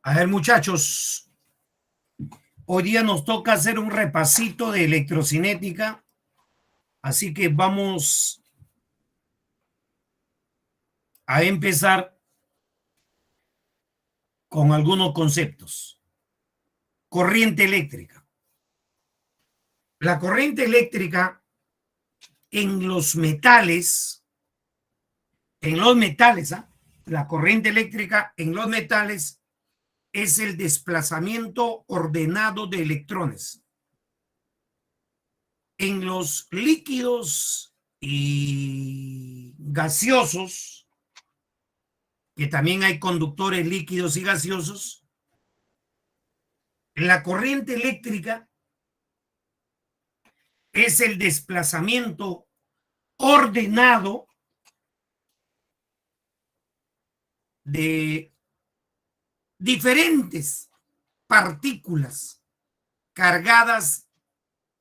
A ver, muchachos, hoy día nos toca hacer un repasito de electrocinética, así que vamos a empezar con algunos conceptos. Corriente eléctrica. La corriente eléctrica en los metales, la corriente eléctrica en los metales es el desplazamiento ordenado de electrones. En los líquidos y gaseosos, que también hay conductores líquidos y gaseosos, la corriente eléctrica es el desplazamiento ordenado de diferentes partículas cargadas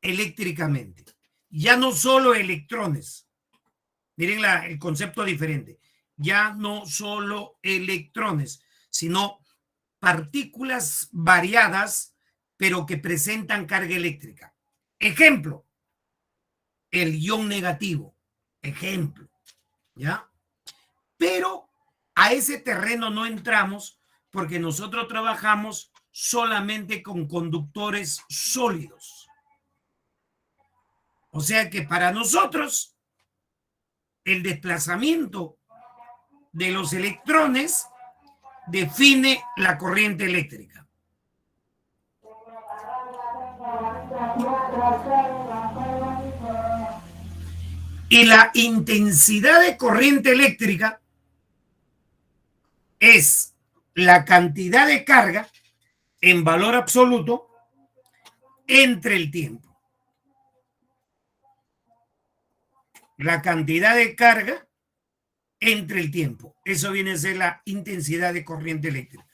eléctricamente. Ya no solo electrones. Miren el concepto diferente. Ya no solo electrones, sino partículas variadas, pero que presentan carga eléctrica. Ejemplo, el ion negativo. Ejemplo, ¿ya? Pero a ese terreno no entramos porque nosotros trabajamos solamente con conductores sólidos. O sea que para nosotros el desplazamiento de los electrones define la corriente eléctrica. Y la intensidad de corriente eléctrica es la cantidad de carga en valor absoluto entre el tiempo. La cantidad de carga entre el tiempo. Eso viene a ser la intensidad de corriente eléctrica.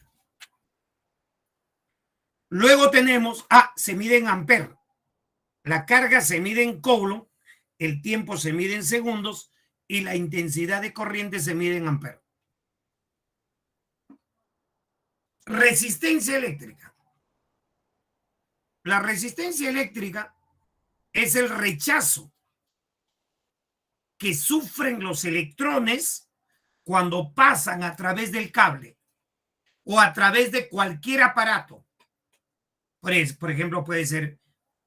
Luego tenemos, se mide en amperes. La carga se mide en coulomb, el tiempo se mide en segundos y la intensidad de corriente se mide en amperes. Resistencia eléctrica. La resistencia eléctrica es el rechazo que sufren los electrones cuando pasan a través del cable o a través de cualquier aparato. Por ejemplo, puede ser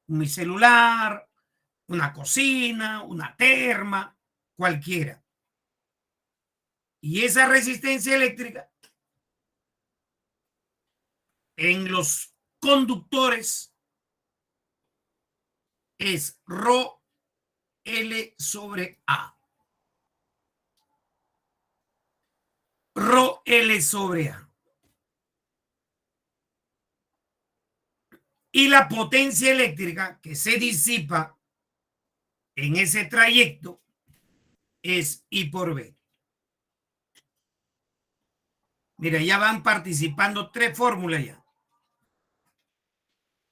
mi celular, una cocina, una terma, cualquiera. Y esa resistencia eléctrica en los conductores es ρ L sobre A. Rho L sobre A. Y la potencia eléctrica que se disipa en ese trayecto es I por B. Mira, ya van participando 3 fórmulas ya.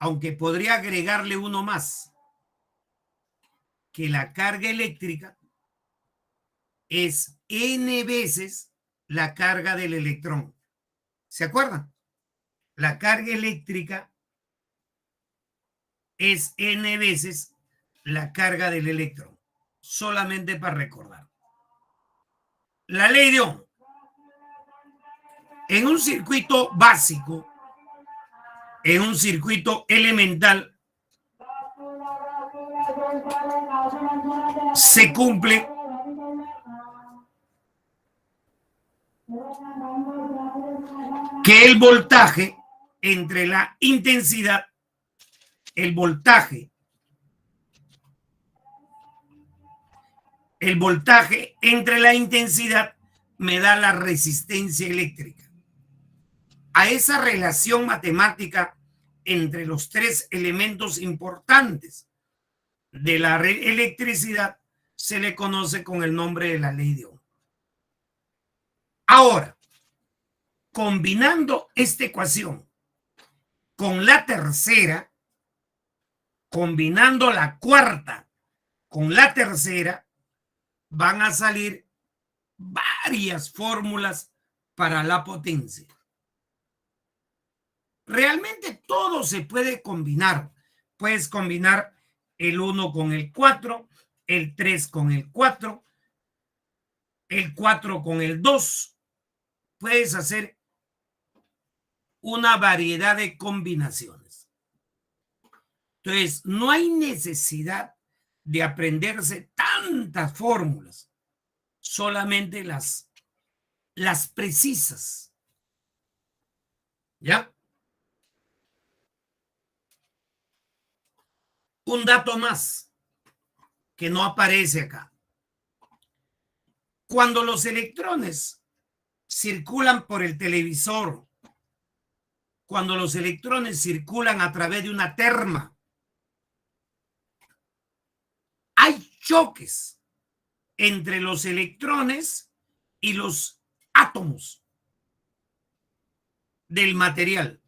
Aunque podría agregarle uno más. Que la carga eléctrica es N veces la carga del electrón. ¿Se acuerdan? La carga eléctrica es N veces la carga del electrón. Solamente para recordar. La ley de Ohm. En un circuito básico, en un circuito elemental, se cumple que el voltaje entre la intensidad, el voltaje entre la intensidad me da la resistencia eléctrica. A esa relación matemática entre los 3 elementos importantes de la electricidad se le conoce con el nombre de la ley de Ohm. Ahora, combinando esta ecuación con la tercera, combinando la cuarta con la tercera, van a salir varias fórmulas para la potencia. Realmente todo se puede combinar. Puedes combinar el 1 con el 4, el 3 con el 4, el 4 con el 2. Puedes hacer una variedad de combinaciones. Entonces, no hay necesidad de aprenderse tantas fórmulas, solamente las precisas. ¿Ya? Un dato más que no aparece acá. Cuando los electrones circulan por el televisor, cuando los electrones circulan a través de una terma, hay choques entre los electrones y los átomos del material.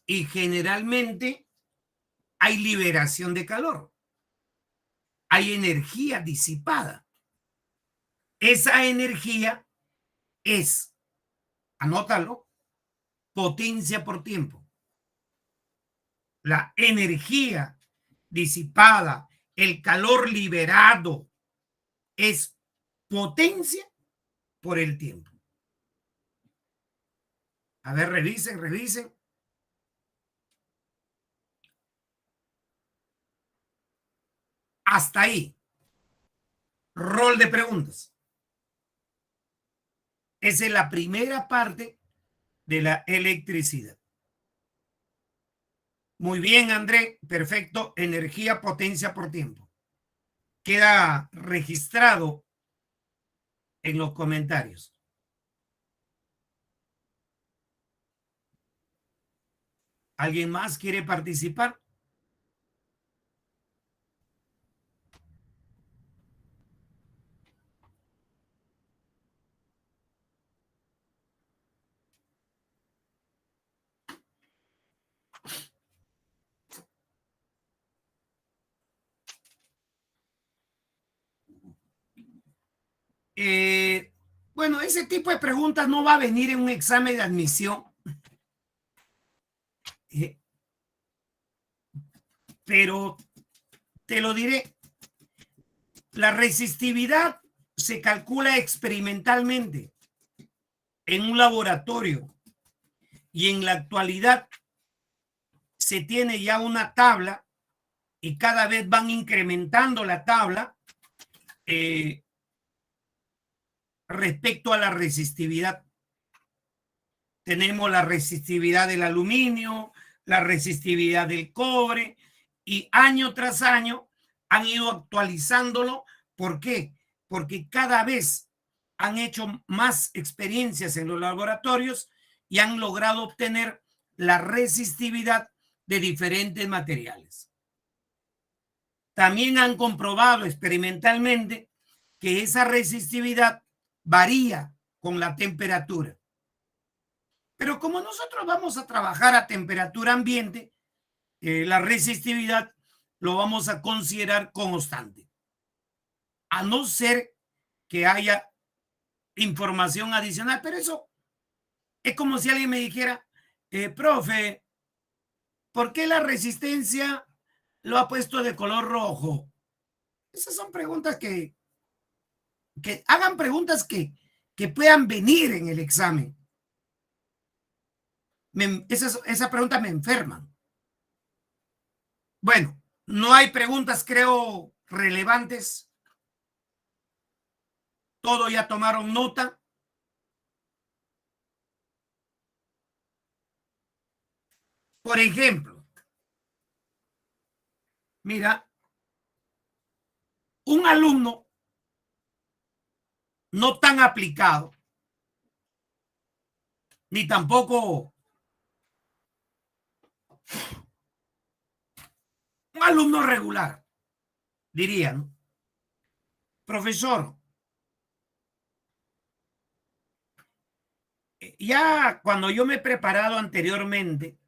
Y generalmente hay liberación de calor, hay energía disipada. Esa energía es, anótalo, potencia por tiempo. La energía disipada, el calor liberado, es potencia por el tiempo. A ver, revisen. Hasta ahí. Rol de preguntas. Esa es la primera parte de la electricidad. Muy bien, André. Perfecto. Energía, potencia por tiempo. Queda registrado en los comentarios. ¿Alguien más quiere participar? Bueno, ese tipo de preguntas no va a venir en un examen de admisión. Pero te lo diré, la resistividad se calcula experimentalmente en un laboratorio y en la actualidad se tiene ya una tabla y cada vez van incrementando la tabla respecto a la resistividad. Tenemos la resistividad del aluminio, la resistividad del cobre y año tras año han ido actualizándolo. ¿Por qué? Porque cada vez han hecho más experiencias en los laboratorios y han logrado obtener la resistividad de diferentes materiales. También han comprobado experimentalmente que esa resistividad varía con la temperatura. Pero como nosotros vamos a trabajar a temperatura ambiente, la resistividad lo vamos a considerar constante. A no ser que haya información adicional, pero eso es como si alguien me dijera, profe, ¿por qué la resistencia lo ha puesto de color rojo? Esas son preguntas que hagan preguntas que puedan venir en el examen. Esa pregunta me enferman. Bueno, no hay preguntas, creo, relevantes. Todo ya tomaron nota. Por ejemplo, mira, un alumno no tan aplicado, ni tampoco un alumno regular, diría, ¿no? Profesor, ya cuando yo me he preparado anteriormente,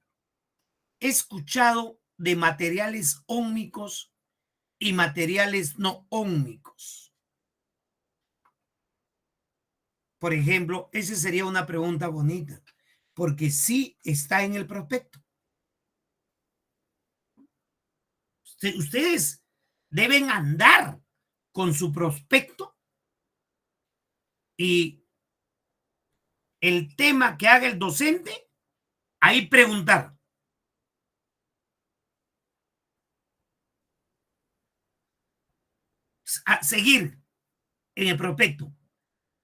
he escuchado de materiales ómicos y materiales no ómicos. Por ejemplo, esa sería una pregunta bonita, porque sí está en el prospecto. Ustedes deben andar con su prospecto y el tema que haga el docente, ahí preguntar. A seguir en el prospecto.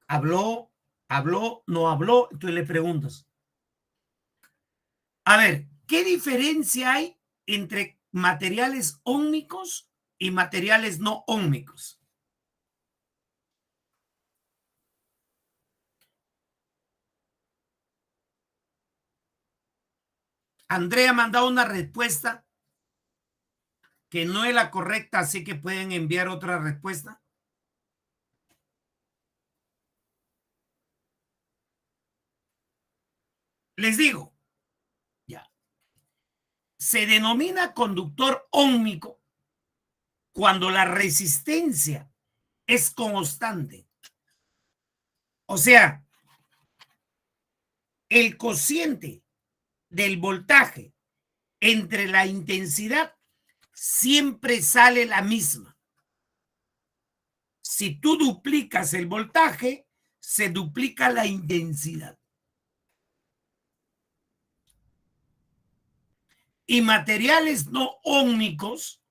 ¿Habló? ¿Habló? ¿No habló? Entonces le preguntas. A ver, ¿qué diferencia hay entre materiales ómicos y materiales no ómicos? Andrea ha mandado una respuesta que no es la correcta, así que pueden enviar otra respuesta. Les digo, ya, se denomina conductor óhmico cuando la resistencia es constante. O sea, el cociente del voltaje entre la intensidad siempre sale la misma. Si tú duplicas el voltaje, se duplica la intensidad. Y materiales no óhmicos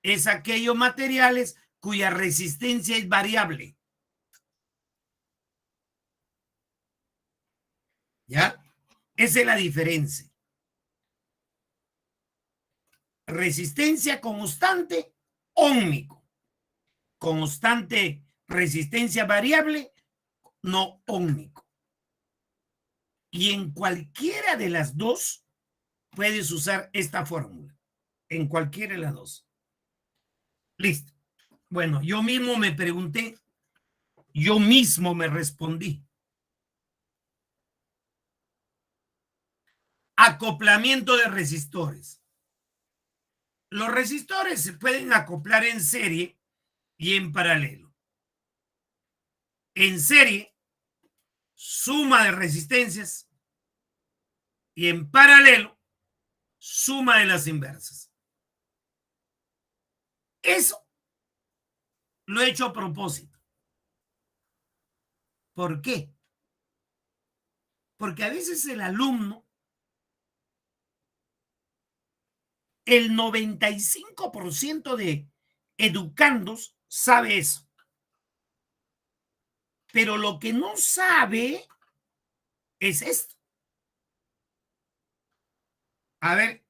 es aquellos materiales cuya resistencia es variable. ¿Ya? Esa es la diferencia. Resistencia constante, óhmico. Constante resistencia variable, no óhmico. Y en cualquiera de las dos puedes usar esta fórmula. En cualquiera de las dos. Listo. Bueno, yo mismo me pregunté, yo mismo me respondí. Acoplamiento de resistores. Los resistores se pueden acoplar en serie y en paralelo. En serie, suma de resistencias y en paralelo, suma de las inversas. Eso lo he hecho a propósito. ¿Por qué? Porque a veces el alumno, el 95% de educandos sabe eso. Pero lo que no sabe es esto. A ver,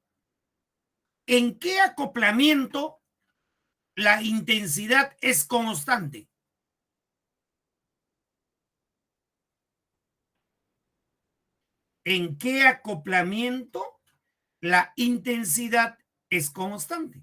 ¿en qué acoplamiento la intensidad es constante? ¿En qué acoplamiento la intensidad es constante?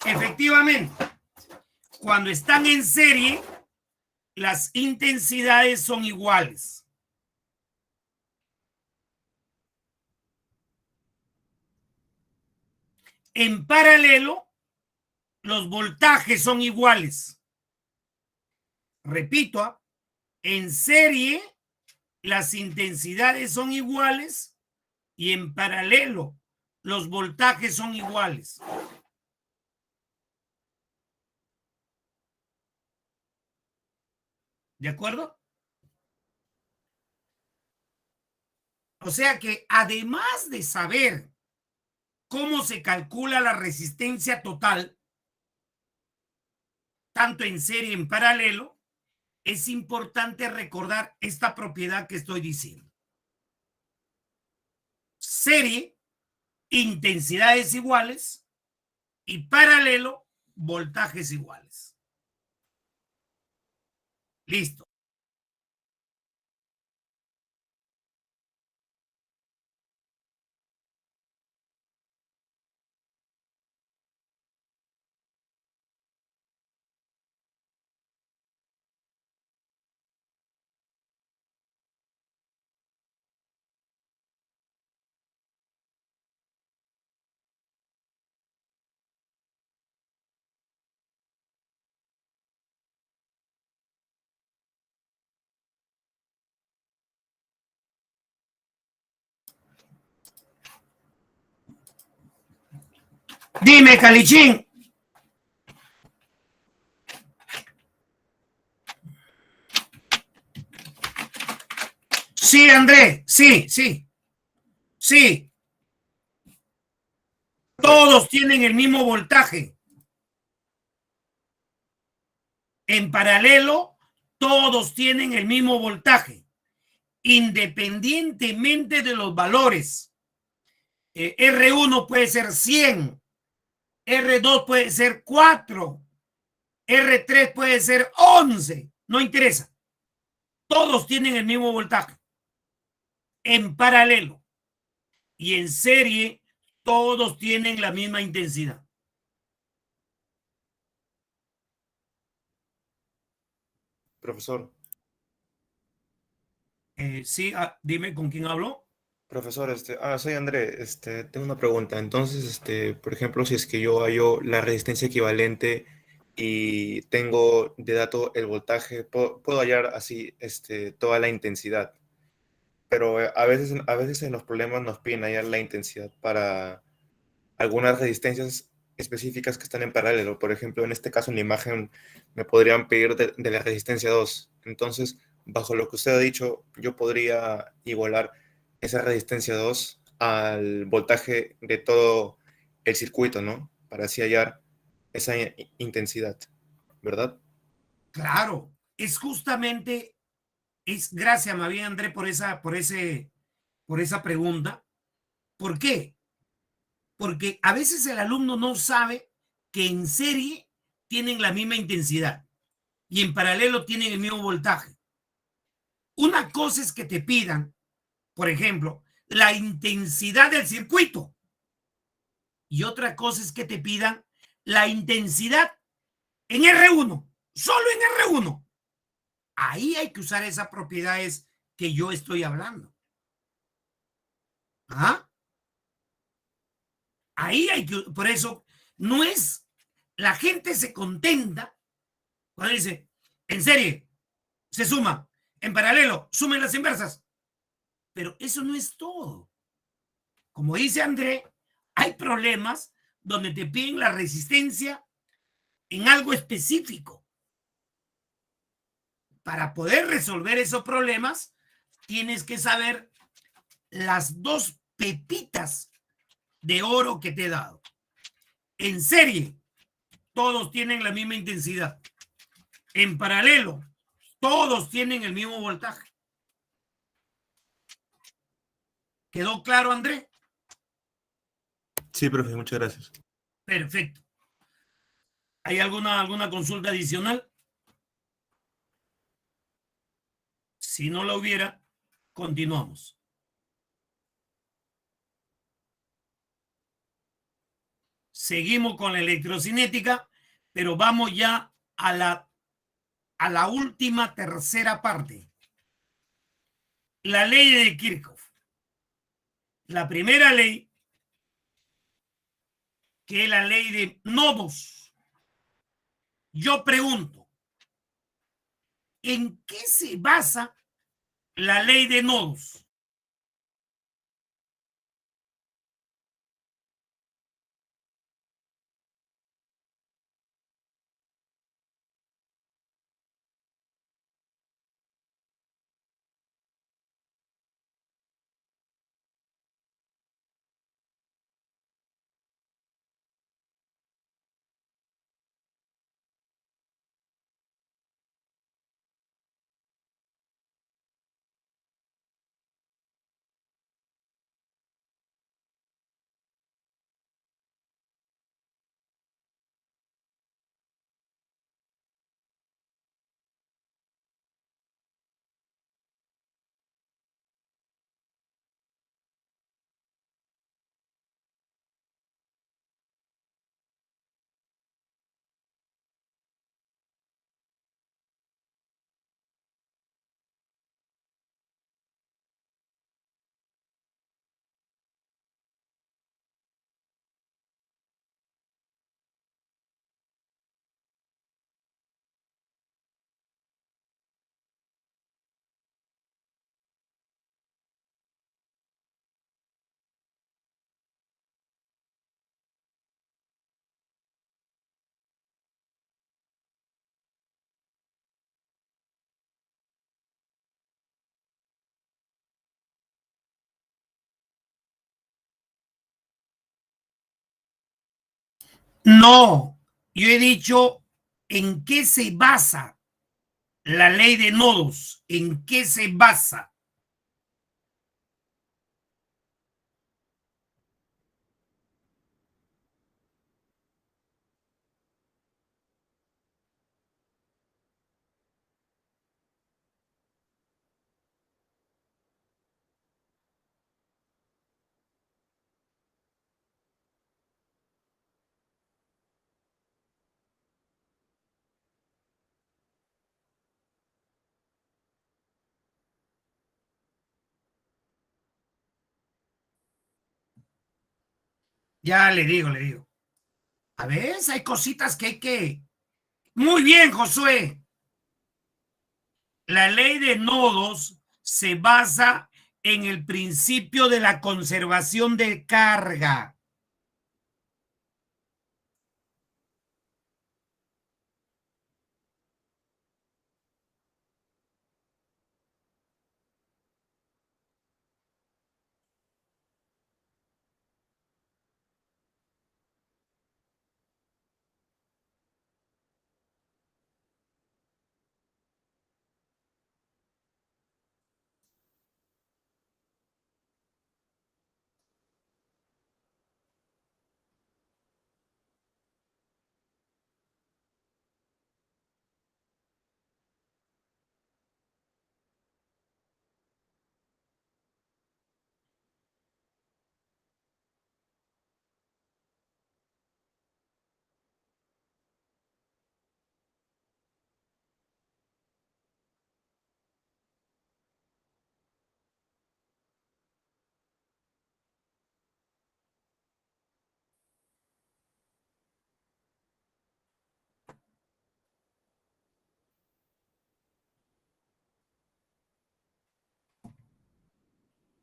Efectivamente, cuando están en serie, las intensidades son iguales. En paralelo, los voltajes son iguales. Repito, en serie, las intensidades son iguales y en paralelo, los voltajes son iguales. ¿De acuerdo? O sea que además de saber cómo se calcula la resistencia total, tanto en serie y en paralelo, es importante recordar esta propiedad que estoy diciendo. Serie, intensidades iguales, y paralelo, voltajes iguales. Listo. Dime, Calichín. Sí, André, sí, sí, sí. Todos tienen el mismo voltaje. En paralelo, todos tienen el mismo voltaje, independientemente de los valores. R1 puede ser 100, R2 puede ser 4, R3 puede ser 11, no interesa. Todos tienen el mismo voltaje. En paralelo y en serie, todos tienen la misma intensidad. Profesor, Sí, dime con quién hablo. profesor, soy André, tengo una pregunta. Entonces, por ejemplo, si es que yo hallo la resistencia equivalente y tengo de dato el voltaje, puedo hallar así, toda la intensidad. Pero a veces en los problemas nos piden hallar la intensidad para algunas resistencias específicas que están en paralelo. Por ejemplo, en este caso en la imagen me podrían pedir de la resistencia 2. Entonces, bajo lo que usted ha dicho, yo podría igualar esa resistencia 2 al voltaje de todo el circuito, ¿no? Para así hallar esa intensidad, ¿verdad? Claro, es justamente, es gracias, más bien, André, por esa pregunta. ¿Por qué? Porque a veces el alumno no sabe que en serie tienen la misma intensidad y en paralelo tienen el mismo voltaje. Una cosa es que te pidan, por ejemplo, la intensidad del circuito y otra cosa es que te pidan la intensidad en R1, solo en R1. Ahí hay que usar esas propiedades que yo estoy hablando. ¿Ah? Ahí hay que, por eso, no es, la gente se contenta cuando dice, en serie, se suma, en paralelo, sumen las inversas. Pero eso no es todo. Como dice André, hay problemas donde te piden la resistencia en algo específico. Para poder resolver esos problemas, tienes que saber las dos pepitas de oro que te he dado. En serie, todos tienen la misma intensidad. En paralelo, todos tienen el mismo voltaje. ¿Quedó claro, André? Sí, profe, muchas gracias. Perfecto. ¿Hay alguna consulta adicional? Si no la hubiera, continuamos. Seguimos con la electrocinética, pero vamos ya a la última tercera parte. La ley de Kirchhoff. La primera ley, que es la ley de nodos. Yo pregunto, ¿en qué se basa la ley de nodos? No, yo he dicho en qué se basa la ley de nodos, en qué se basa. Ya le digo, le digo. A ver, hay cositas que hay que... Muy bien, Josué. La ley de nodos se basa en el principio de la conservación de carga.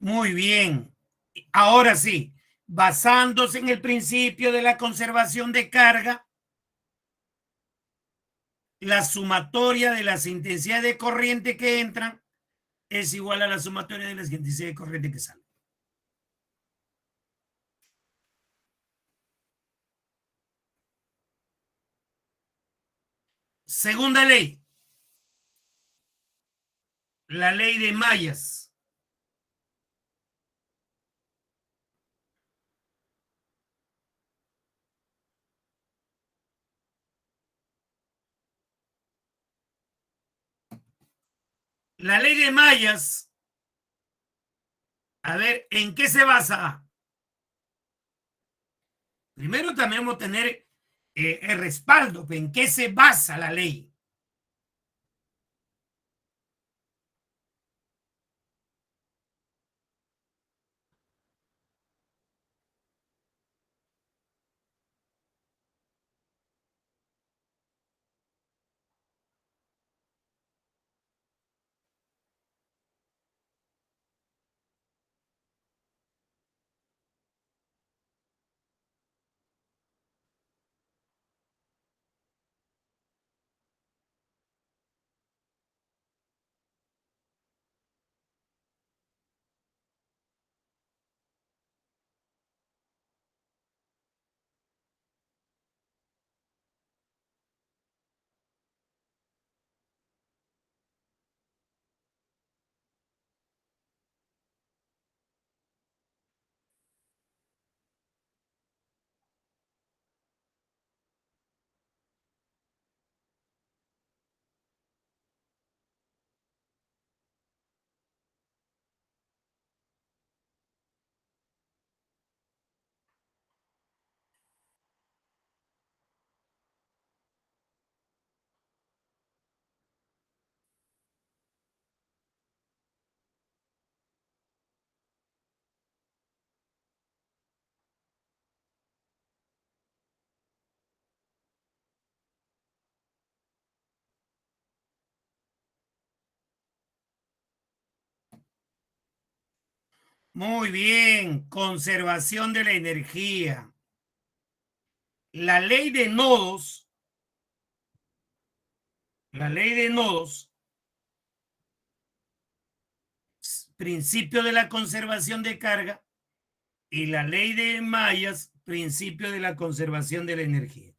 Muy bien. Ahora sí, basándose en el principio de la conservación de carga, la sumatoria de las intensidades de corriente que entran es igual a la sumatoria de las intensidades de corriente que salen. Segunda ley, la ley de mallas. La ley de mallas, a ver, ¿en qué se basa? Primero también vamos a tener el respaldo, ¿en qué se basa la ley? Muy bien, conservación de la energía. La ley de nodos, la ley de nodos, principio de la conservación de carga, y la ley de mallas, principio de la conservación de la energía.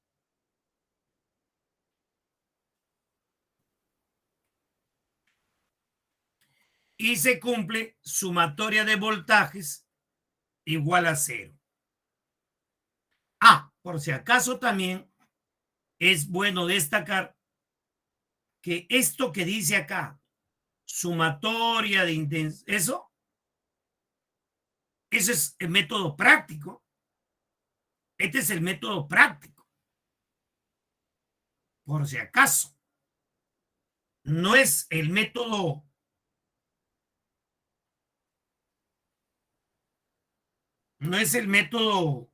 Y se cumple sumatoria de voltajes igual a cero. Por si acaso también es bueno destacar que esto que dice acá, sumatoria de intensidad, eso es el método práctico. Este es el método práctico, por si acaso. No es el método, no es el método.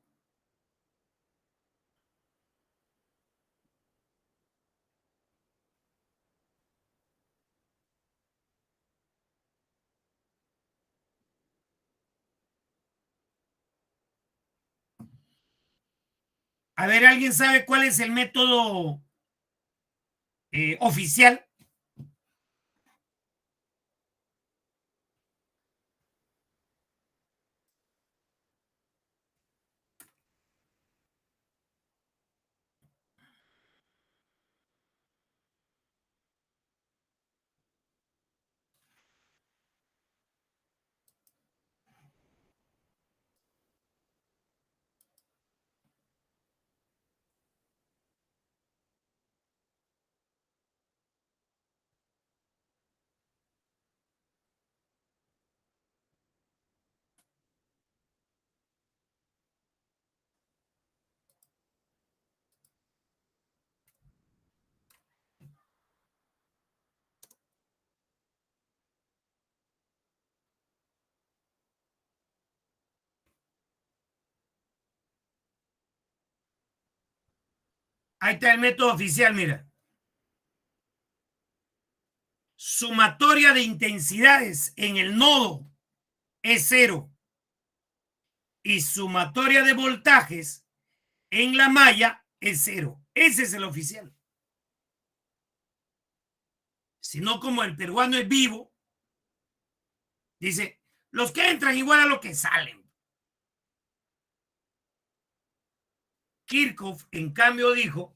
A ver, ¿alguien sabe cuál es el método oficial? Ahí está el método oficial, mira. Sumatoria de intensidades en el nodo es cero y sumatoria de voltajes en la malla es cero. Ese es el oficial. Si no, como el peruano es vivo, dice, los que entran igual a los que salen. Kirchhoff, en cambio, dijo,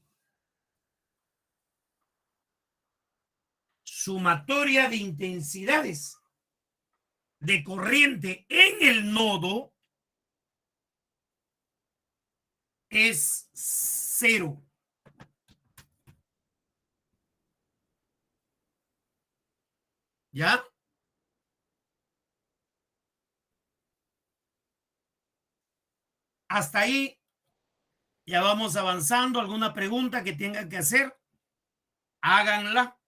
sumatoria de intensidades de corriente en el nodo es cero. ¿Ya? Hasta ahí ya vamos avanzando. ¿Alguna pregunta que tengan que hacer? Háganla.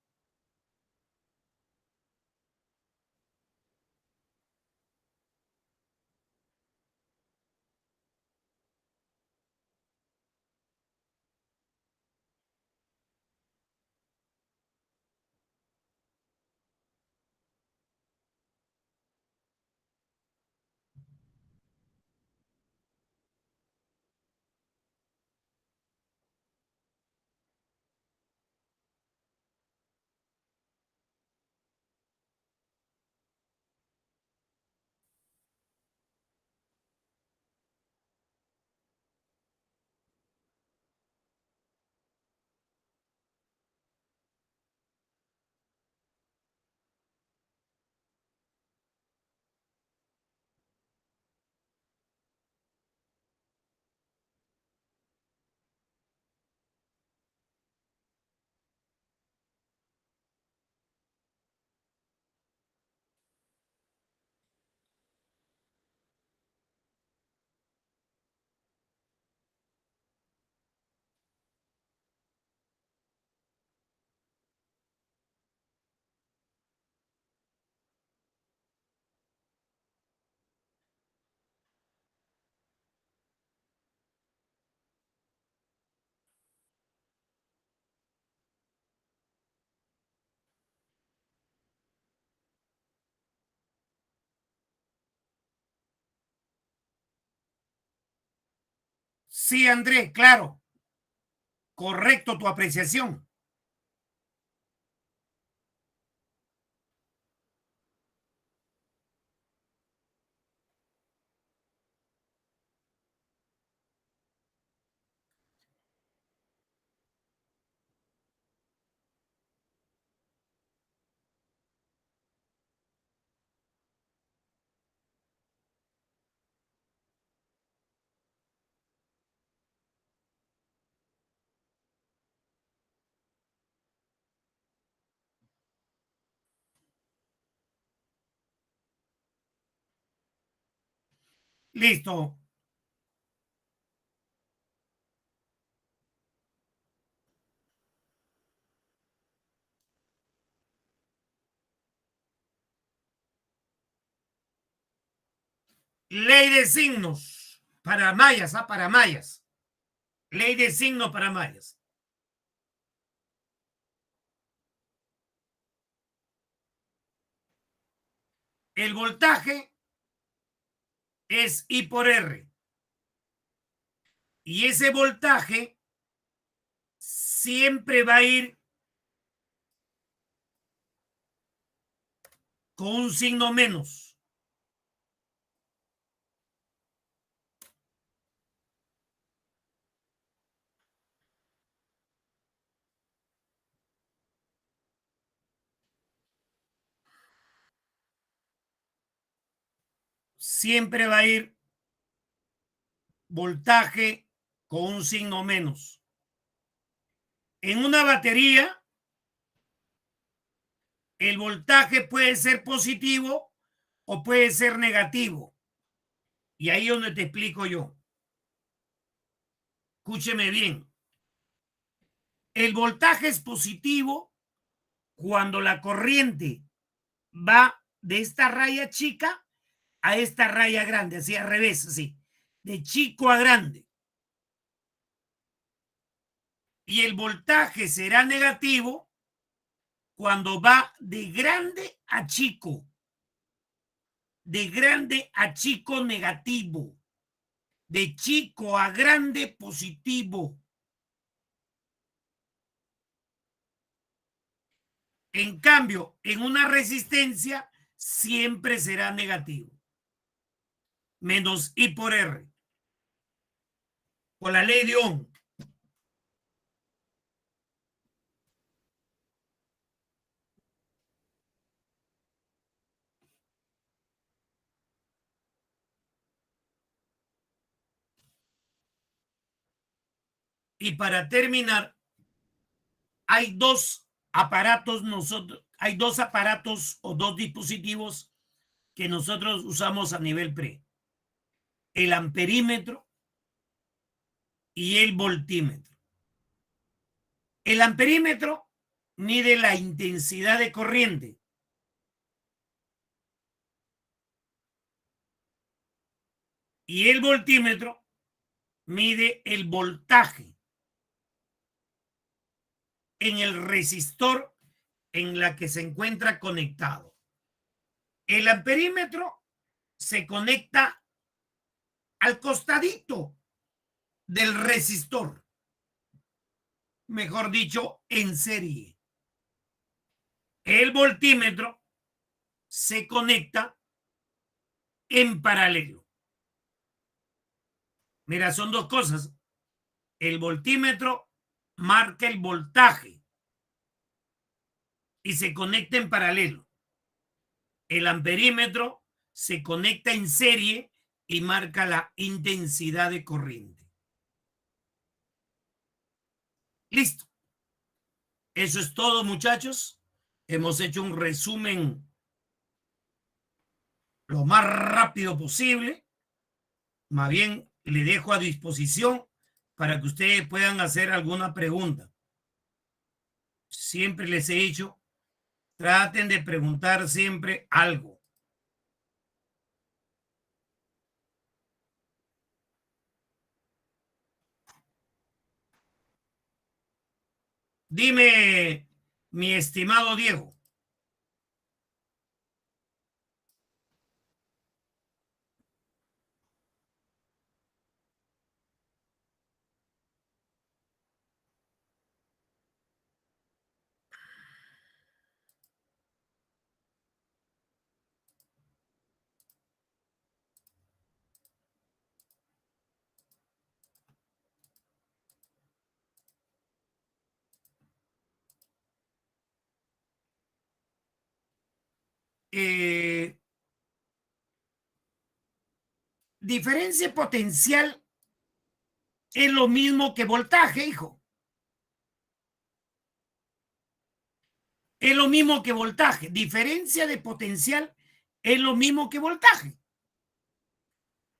Sí, Andrés, claro. Correcto tu apreciación. Listo. Ley de signos para mayas, para mayas. Ley de signos para mayas. El voltaje es I por R. Y ese voltaje siempre va a ir con un signo menos. Siempre va a ir voltaje con un signo menos. En una batería, el voltaje puede ser positivo o puede ser negativo. Y ahí es donde te explico yo. Escúcheme bien. El voltaje es positivo cuando la corriente va de esta raya chica a esta raya grande, así al revés, así, de chico a grande. Y el voltaje será negativo cuando va de grande a chico. De grande a chico negativo. De chico a grande positivo. En cambio, en una resistencia siempre será negativo. Menos I por R. Por la ley de Ohm. Y para terminar, hay dos aparatos o dos dispositivos que nosotros usamos a nivel pre. El amperímetro y el voltímetro. El amperímetro mide la intensidad de corriente. Y el voltímetro mide el voltaje en el resistor en la que se encuentra conectado. El amperímetro se conecta al costadito del resistor, mejor dicho, en serie. El voltímetro se conecta en paralelo. Mira, son dos cosas. El voltímetro marca el voltaje y se conecta en paralelo. El amperímetro se conecta en serie y marca la intensidad de corriente. Listo. Eso es todo, muchachos. Hemos hecho un resumen lo más rápido posible. Más bien, le dejo a disposición para que ustedes puedan hacer alguna pregunta. Siempre les he dicho, traten de preguntar siempre algo. Dime, mi estimado Diego. Diferencia potencial es lo mismo que voltaje, hijo. Es lo mismo que voltaje. Diferencia de potencial es lo mismo que voltaje.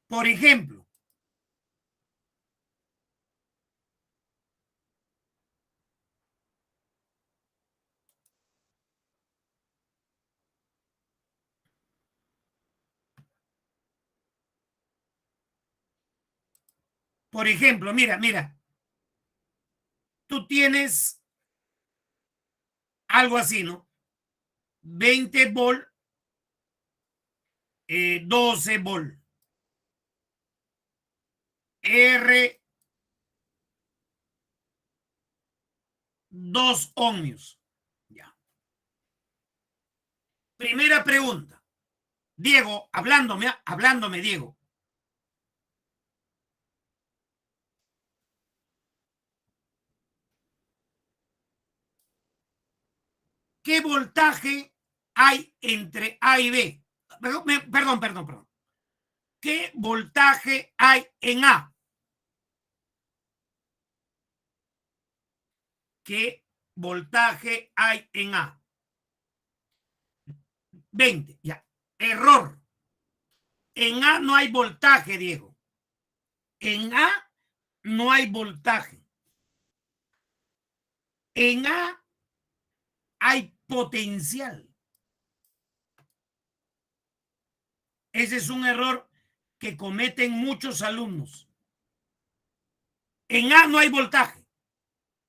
Por ejemplo, mira, tú tienes algo así, ¿no? 20 volt, 12 volt, R, 2 ohmios. Ya. Primera pregunta. Diego, hablándome, Diego. ¿Qué voltaje hay entre A y B? Perdón. ¿Qué voltaje hay en A? ¿Qué voltaje hay en A? 20, ya. Error. En A no hay voltaje, Diego. En A no hay voltaje. En A hay potencial. Ese es un error que cometen muchos alumnos. En A no hay voltaje.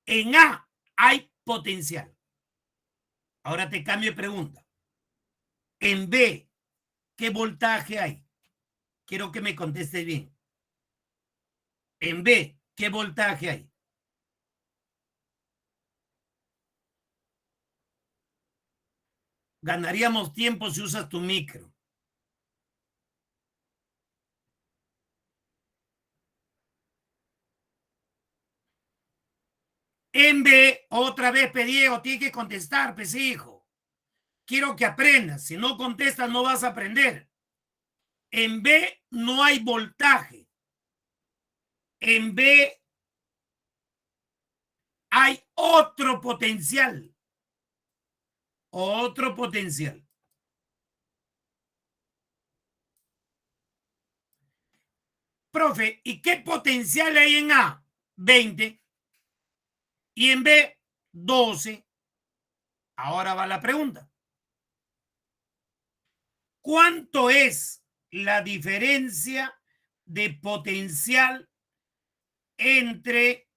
En A hay potencial. Ahora te cambio de pregunta. En B, ¿qué voltaje hay? Quiero que me contestes bien. En B, ¿qué voltaje hay? Ganaríamos tiempo si usas tu micro. En B, otra vez, Diego, tienes que contestar, pues hijo. Quiero que aprendas. Si no contestas, no vas a aprender. En B no hay voltaje. En B hay otro potencial. Otro potencial. Profe, ¿y qué potencial hay en A? 20. Y en B, 12. Ahora va la pregunta. ¿Cuánto es la diferencia de potencial entre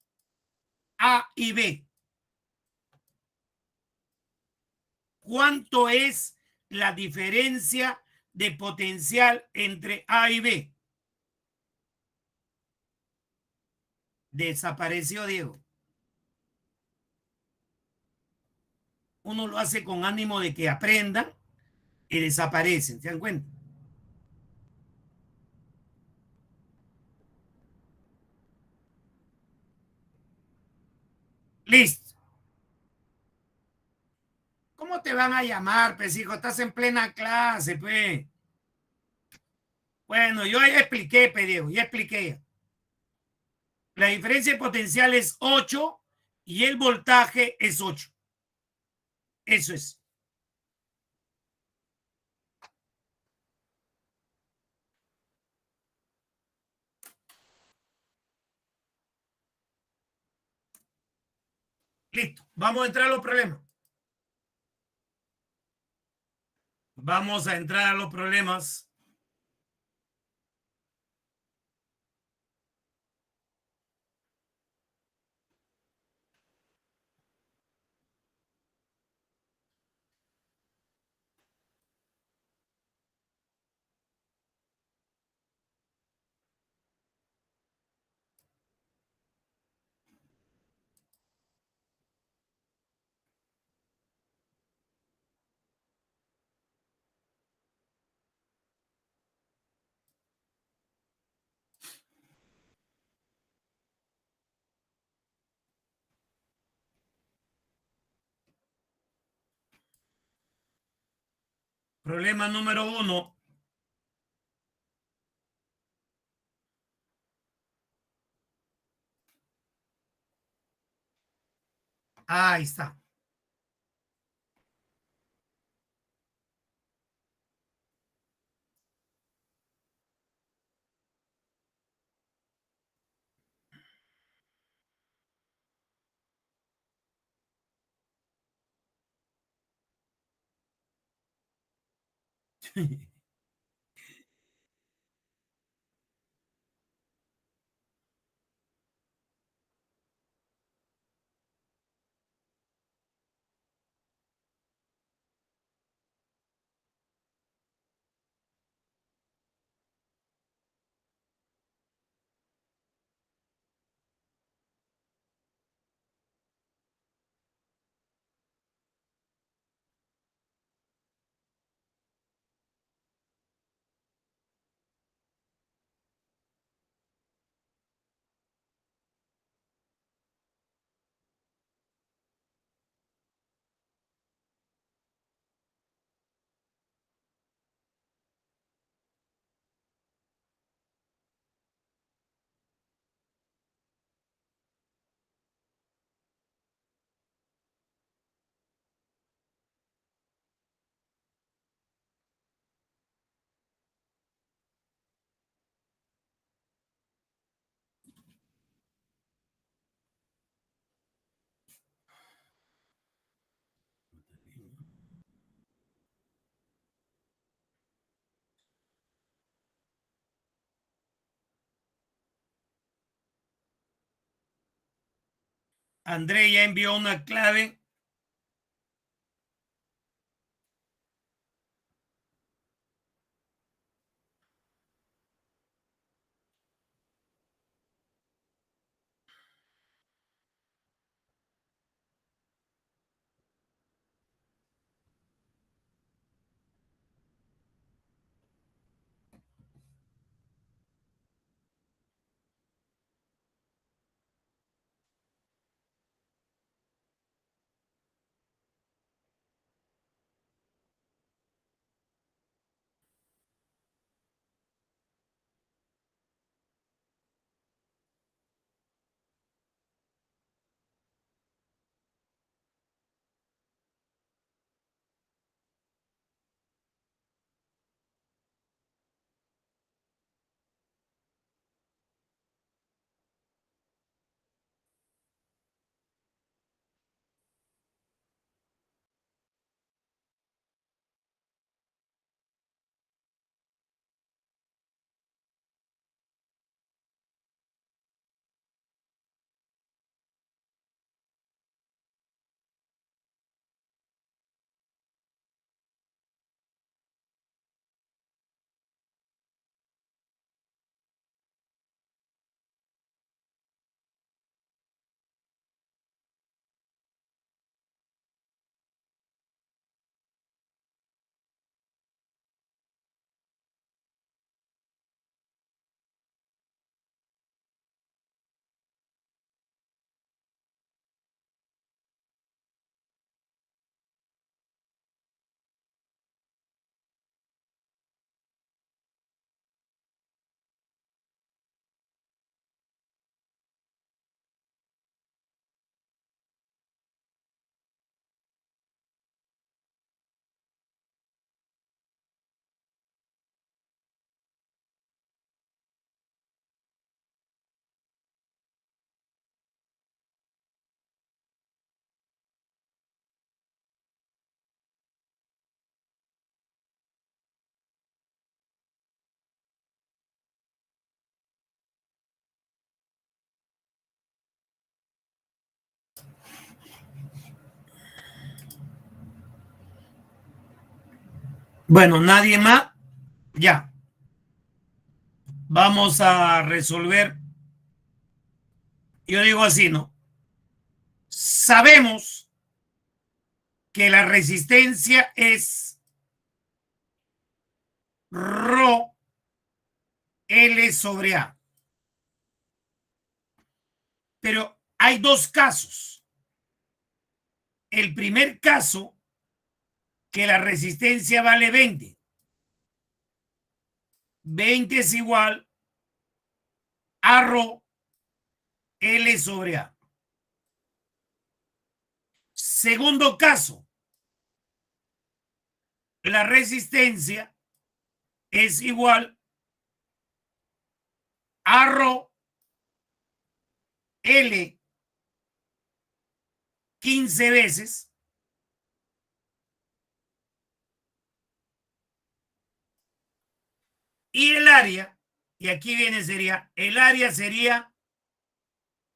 A y B? ¿Cuánto es la diferencia de potencial entre A y B? Desapareció, Diego. Uno lo hace con ánimo de que aprendan y desaparecen, ¿se dan cuenta? Listo. ¿Cómo te van a llamar, pues, hijo? Estás en plena clase, pues. Bueno, yo ya expliqué, pues, Diego, ya expliqué. La diferencia de potencial es 8 y el voltaje es 8. Eso es. Listo. Vamos a entrar a los problemas. Vamos a entrar a los problemas. Problema número 1. Ahí está. André ya envió una clave. Bueno, nadie más. Ya. Vamos a resolver. Yo digo así, ¿no? Sabemos que la resistencia es Rho L sobre A. Pero hay dos casos. El primer caso, que la resistencia vale 20. 20 es igual a Rho L sobre A. Segundo caso, la resistencia es igual a Rho L 15 veces Y el área, y aquí viene, sería, el área sería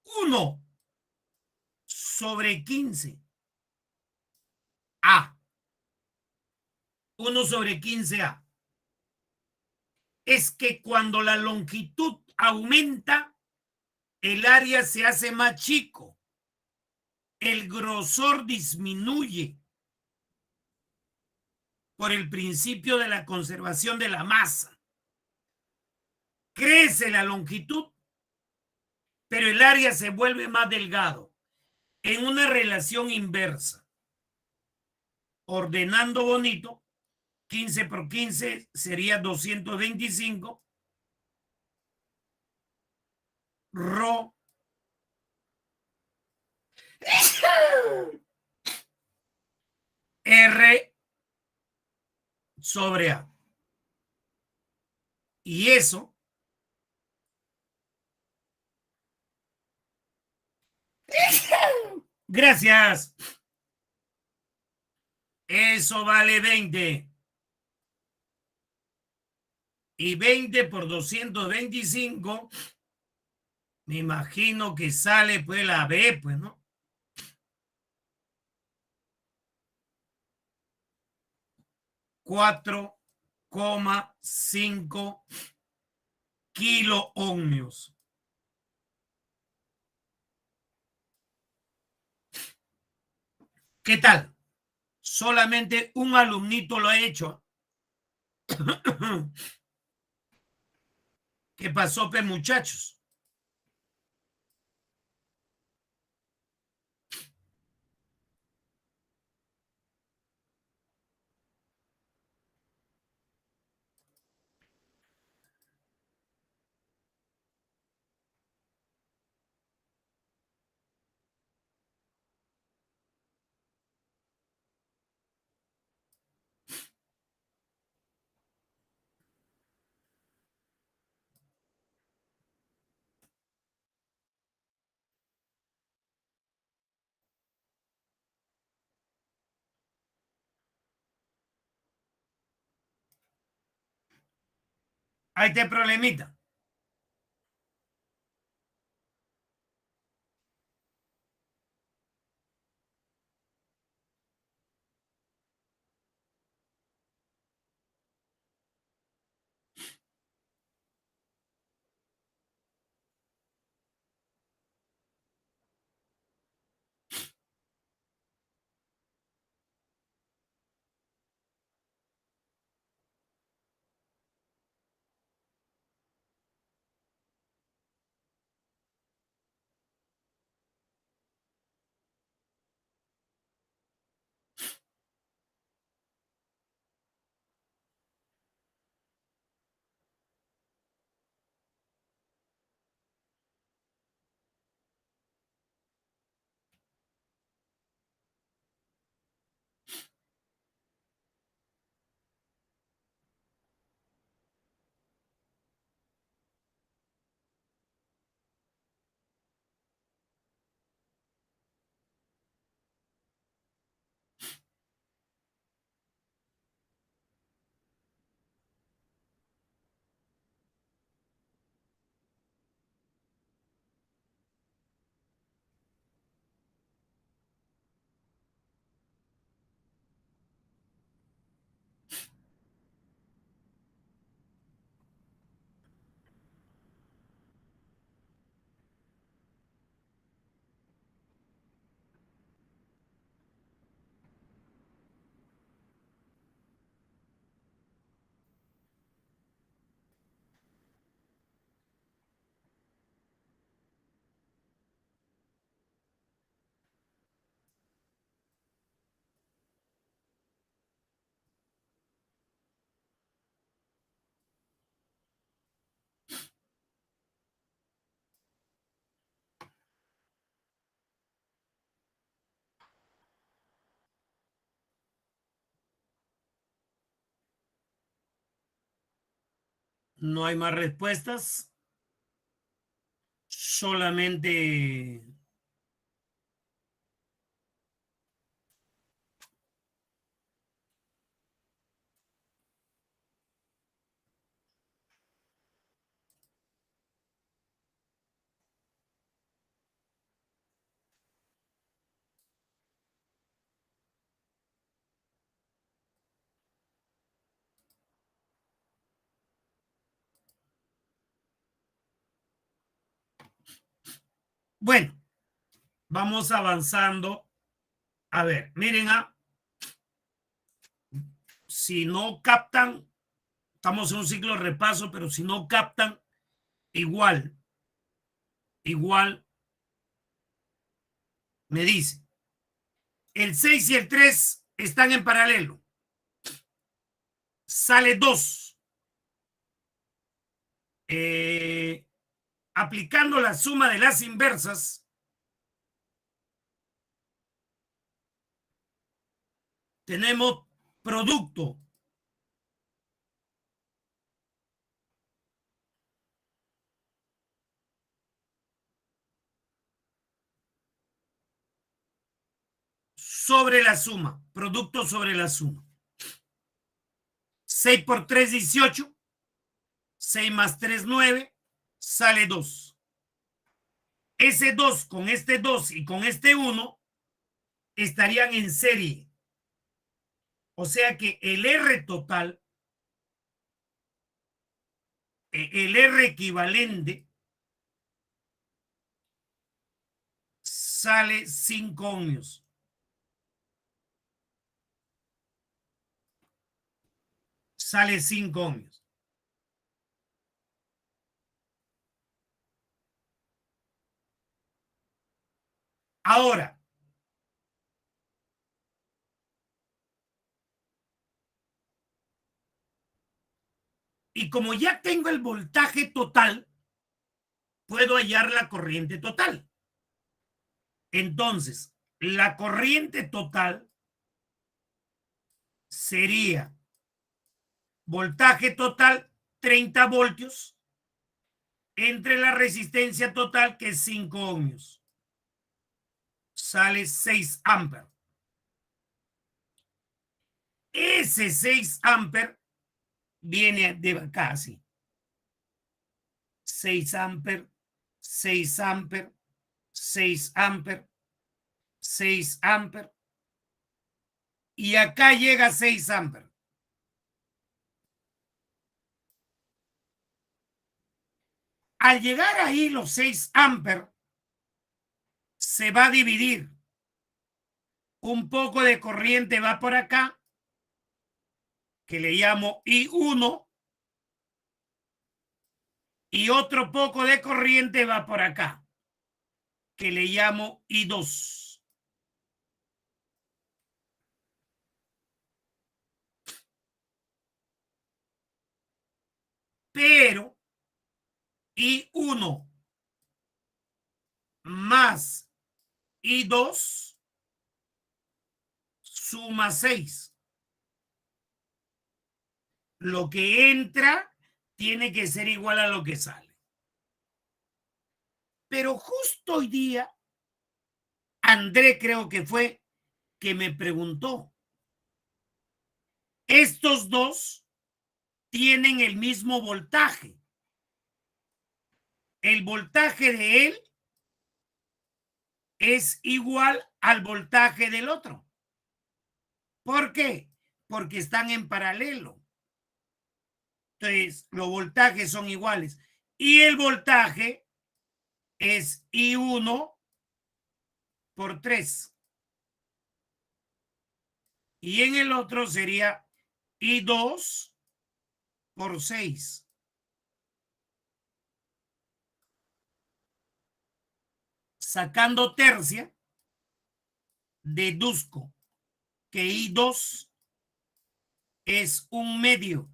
1/15 A. 1/15 A. Es que cuando la longitud aumenta, el área se hace más chico, el grosor disminuye por el principio de la conservación de la masa. Crece la longitud, pero el área se vuelve más delgado en una relación inversa. Ordenando bonito, 15 por 15 sería 225. Rho R sobre A. Y eso gracias. Eso vale 20. Y 20 por 225, me imagino que sale pues la B, pues, ¿no? 4,5 kilo ohmios. ¿Qué tal? Solamente un alumnito lo ha hecho. ¿Qué pasó, pues, muchachos? Ahí está el problemita. No hay más respuestas. Solamente Bueno, vamos avanzando. A ver, miren, si no captan, estamos en un ciclo de repaso, pero si no captan, igual, me dice. El 6 y el 3 están en paralelo. Sale 2. Aplicando la suma de las inversas, tenemos producto sobre la suma, producto sobre la suma. 6 por 3, 18. 6 más 3, 9. Sale 2. Ese 2 con este 2 y con este 1 estarían en serie. O sea que el R total, el R equivalente, sale 5 ohmios. Sale 5 ohmios. Ahora, y como ya tengo el voltaje total, puedo hallar la corriente total. Entonces, la corriente total sería voltaje total 30 voltios entre la resistencia total, que es 5 ohmios. Sale 6 amperes. Ese 6 amperes viene de acá así. 6 amperes, 6 amperes, 6 amperes, 6 amperes. Y acá llega 6 amperes. Al llegar ahí los 6 amperes, se va a dividir. Un poco de corriente va por acá, que le llamo I1, y otro poco de corriente va por acá, que le llamo I2. Pero I1 más I2 suma 6. Lo que entra tiene que ser igual a lo que sale. Pero justo hoy día, André creo que fue que me preguntó, estos dos tienen el mismo voltaje. El voltaje de él es igual al voltaje del otro. ¿Por qué? Porque están en paralelo. Entonces, los voltajes son iguales. Y el voltaje es I1 por 3. Y en el otro sería I2 por 6. Sacando tercia, deduzco que I2 es un medio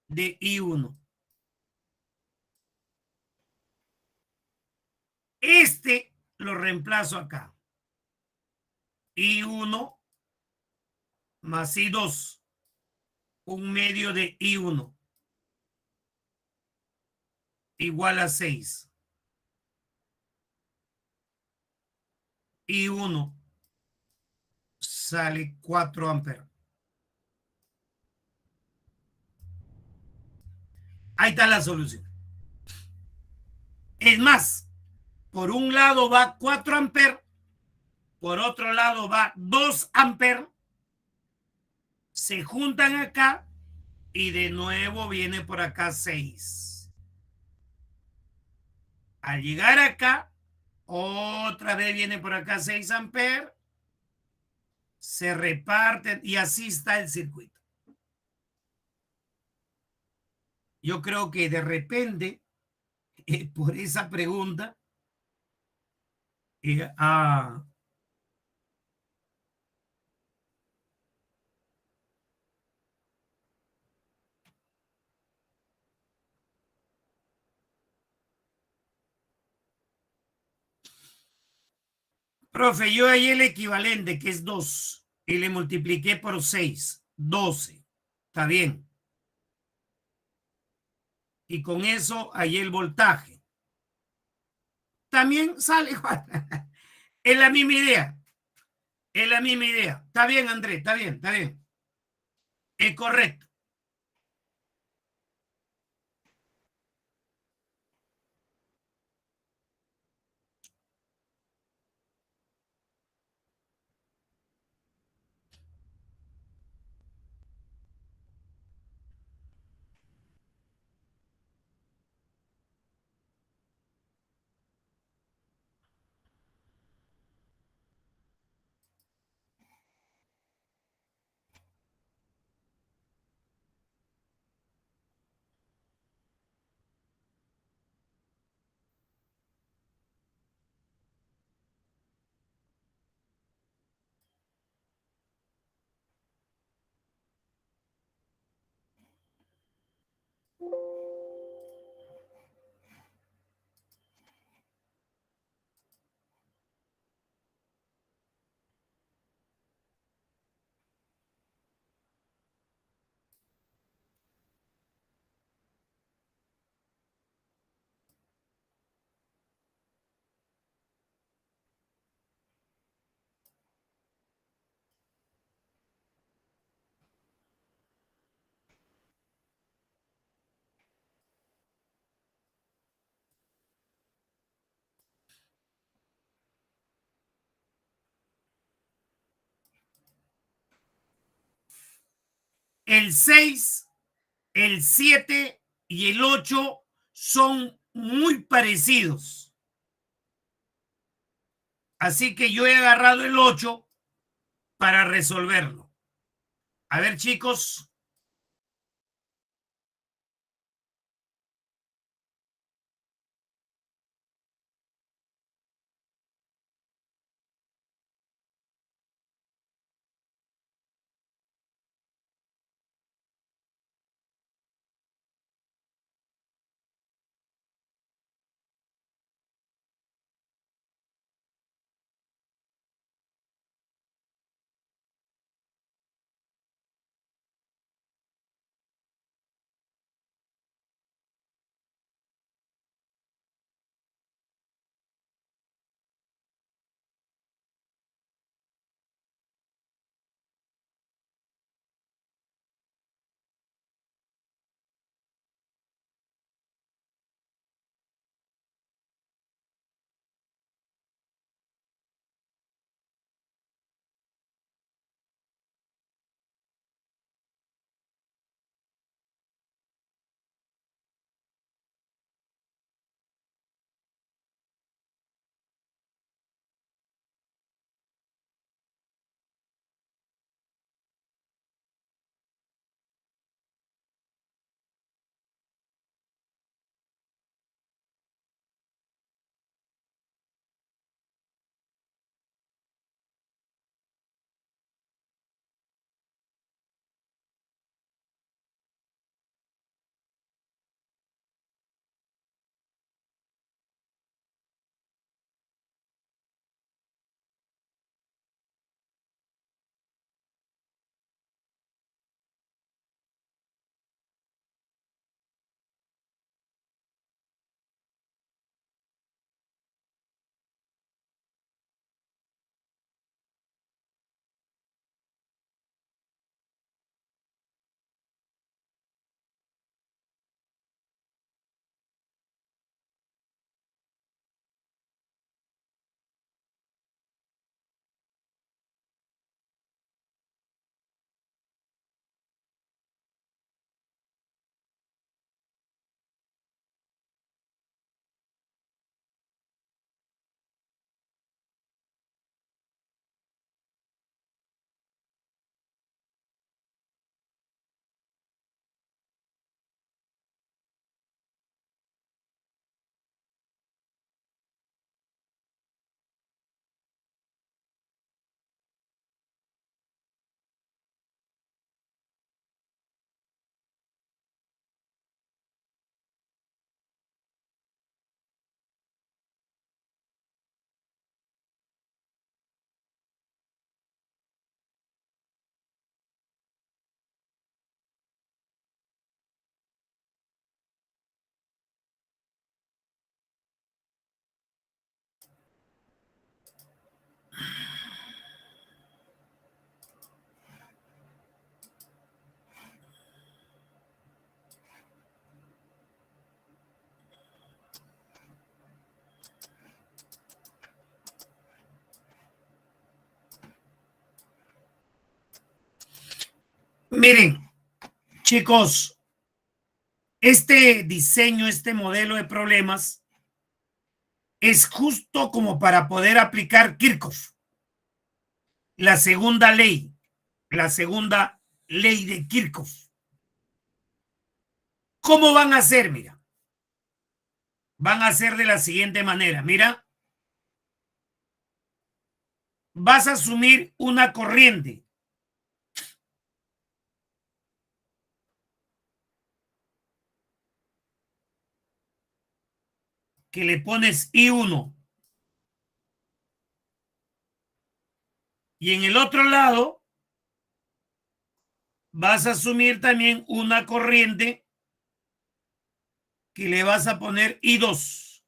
de I1. Este lo reemplazo acá. I1 más I2, un medio de I1, igual a 6. I1 sale 4 amperes. Ahí está la solución. Es más, por un lado va 4 amperes, por otro lado va 2 amperes, se juntan acá y de nuevo viene por acá 6. Al llegar acá, Otra vez viene por acá 6 amperes, se reparten y así está el circuito. Yo creo que de repente, por esa pregunta, eh, ah, profe, yo ahí el equivalente, que es 2 y le multipliqué por 6, 12. Está bien. Y con eso ahí el voltaje. También sale, Juan. Es la misma idea. Es la misma idea. Está bien, Andrés, está bien, está bien. Es correcto. El 6, el 7 y el 8 son muy parecidos. Así que yo he agarrado el 8 para resolverlo. A ver, chicos, Miren, chicos, este diseño, este modelo de problemas es justo como para poder aplicar Kirchhoff, la segunda ley de Kirchhoff. ¿Cómo van a hacer? Mira, van a hacer de la siguiente manera. Mira, vas a asumir una corriente que le pones I1 y en el otro lado vas a asumir también una corriente que le vas a poner I2.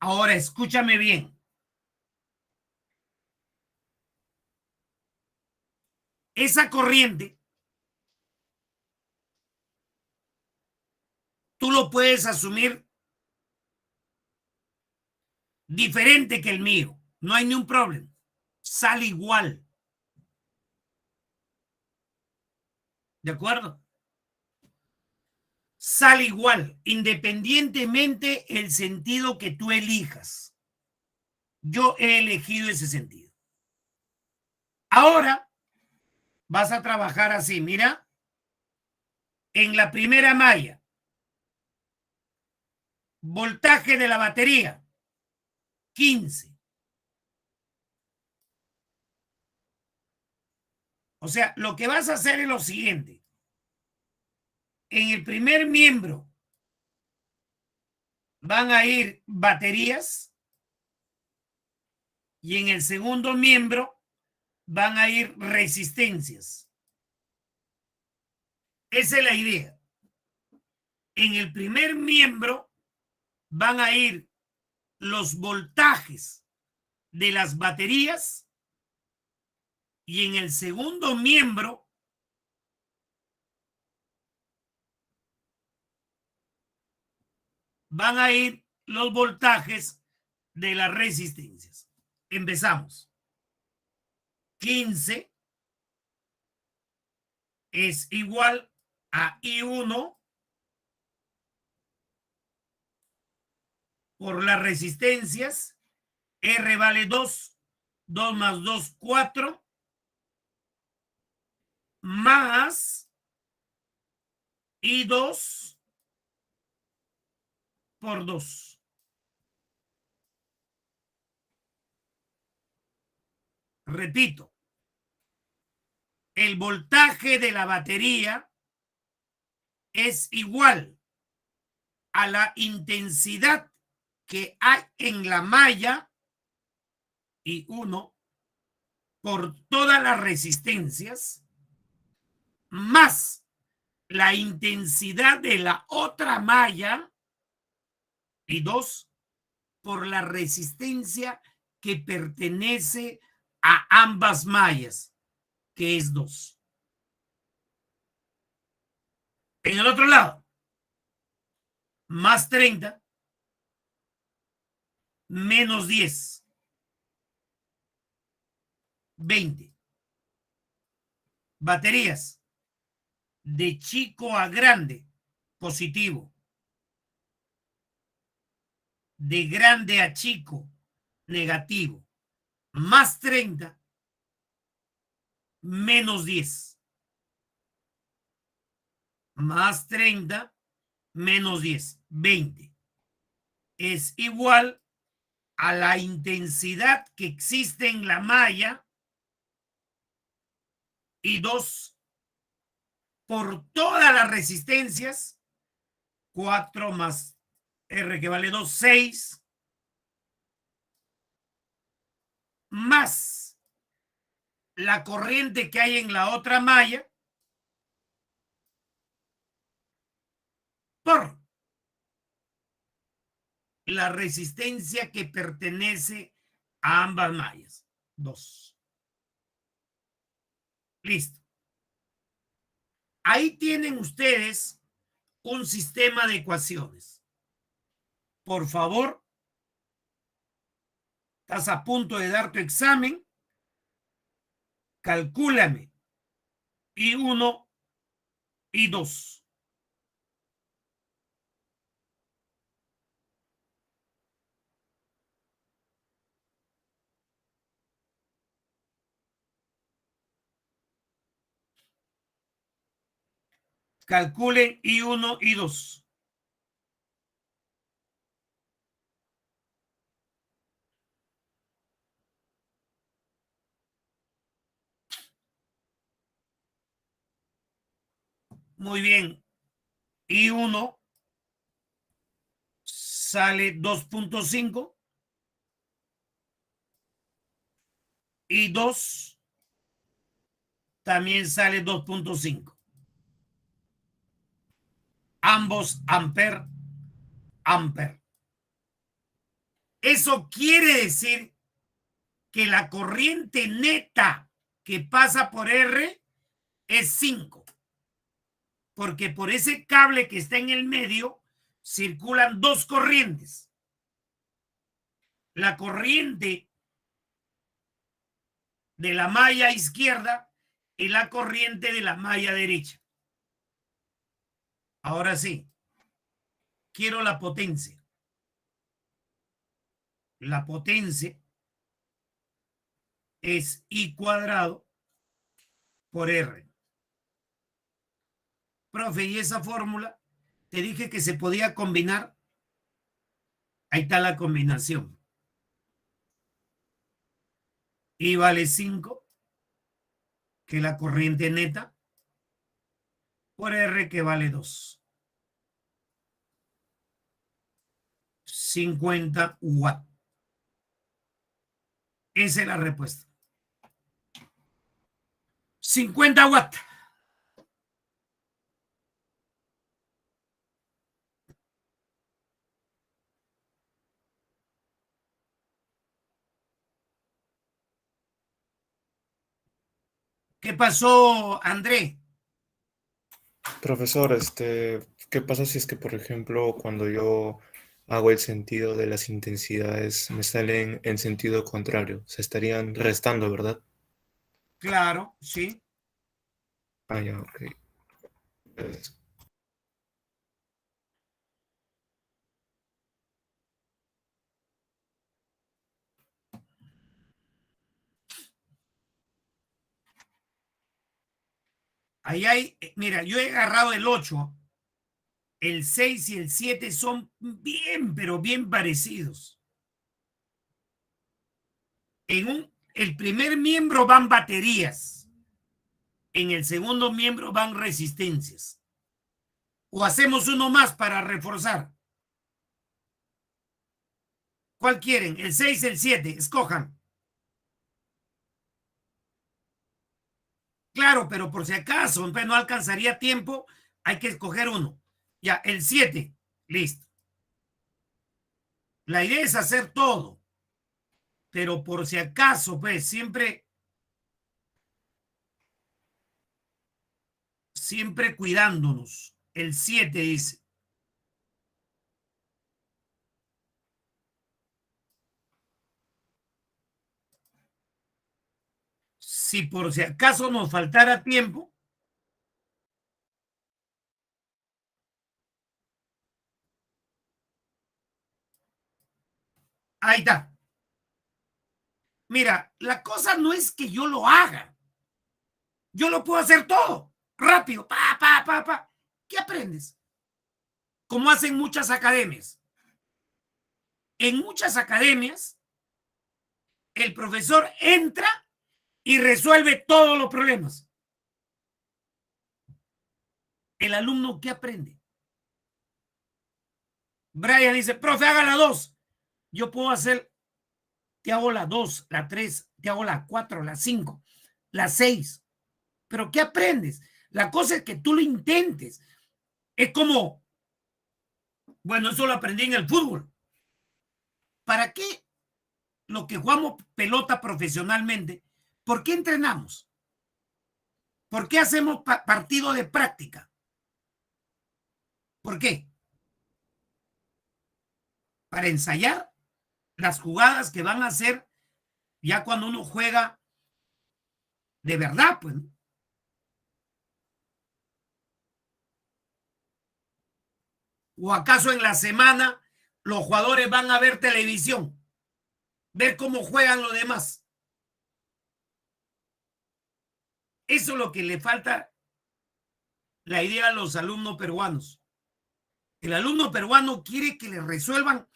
Ahora escúchame bien. Esa corriente tú lo puedes asumir diferente que el mío. No hay ni un problema. Sale igual. ¿De acuerdo? Sale igual, independientemente el sentido que tú elijas. Yo he elegido ese sentido. Ahora vas a trabajar así, mira, en la primera malla, voltaje de la batería, 15. O sea, lo que vas a hacer es lo siguiente. En el primer miembro van a ir baterías y en el segundo miembro van a ir resistencias. Esa es la idea. En el primer miembro van a ir los voltajes de las baterías y en el segundo miembro van a ir los voltajes de las resistencias. Empezamos. 15 es igual a I1 por las resistencias. R vale 2. 2 más 2, 4. Más I2 por 2. Repito, el voltaje de la batería es igual a la intensidad que hay en la malla I1 por todas las resistencias más la intensidad de la otra malla I2 por la resistencia que pertenece a ambas mallas, que es 2. En el otro lado, más 30 menos 10, 20. Baterías de chico a grande, positivo. De grande a chico, negativo. Más 30 menos 10. Más 30 menos 10, 20. Es igual a la intensidad que existe en la malla y 2 por todas las resistencias. 4 más R que vale 2, 6. Más la corriente que hay en la otra malla por la resistencia que pertenece a ambas mallas. 2. Listo. Ahí tienen ustedes un sistema de ecuaciones. Por favor, Estás a punto de dar tu examen. Calcúlame. I1, I2. Calculen I1, I2. Muy bien. I1 sale 2.5. I2 también sale 2.5. Ambos amper. Eso quiere decir que la corriente neta que pasa por R es 5. Porque por ese cable que está en el medio circulan dos corrientes. La corriente de la malla izquierda y la corriente de la malla derecha. Ahora sí, quiero la potencia. La potencia es I cuadrado por R. Profe, ¿y esa fórmula? Te dije que se podía combinar. Ahí está la combinación. I vale 5, que es la corriente neta, por R, que vale 2. 50 watts. Esa es la respuesta. 50 watts. ¿Qué pasó, André? Profesor, ¿qué pasa si es que, por ejemplo, cuando yo hago el sentido de las intensidades me salen en sentido contrario? Se estarían restando, ¿verdad? Claro, sí. Ah, ya, ok. Ahí hay, mira, yo he agarrado el 8, el 6 y el 7 son bien, pero bien parecidos. El primer miembro van baterías, en el segundo miembro van resistencias. O hacemos uno más para reforzar. ¿Cuál quieren? El 6, el 7, escojan. Claro, pero por si acaso no alcanzaría tiempo, hay que escoger uno. Ya, el 7, listo. La idea es hacer todo, pero por si acaso, pues siempre cuidándonos. El 7 dice. Si por si acaso nos faltara tiempo, ahí está. Mira, la cosa no es que yo lo haga. Yo lo puedo hacer todo, rápido, pa. ¿Qué aprendes? Como hacen muchas academias. En muchas academias, el profesor entra y resuelve todos los problemas. ¿El alumno qué aprende? Brian dice, profe, haga la 2. Yo puedo hacer, te hago la 2, la 3, te hago la 4, la 5, la 6. Pero ¿qué aprendes? La cosa es que tú lo intentes. Es como, bueno, eso lo aprendí en el fútbol. ¿Para qué lo que jugamos pelota profesionalmente? ¿Por qué entrenamos? ¿Por qué hacemos partido de práctica? ¿Por qué? ¿Para ensayar? las jugadas que van a hacer ya cuando uno juega de verdad, pues. ¿O acaso en la semana los jugadores van a ver televisión, ver cómo juegan los demás? Eso es lo que le falta la idea a los alumnos peruanos. El alumno peruano quiere que le resuelvan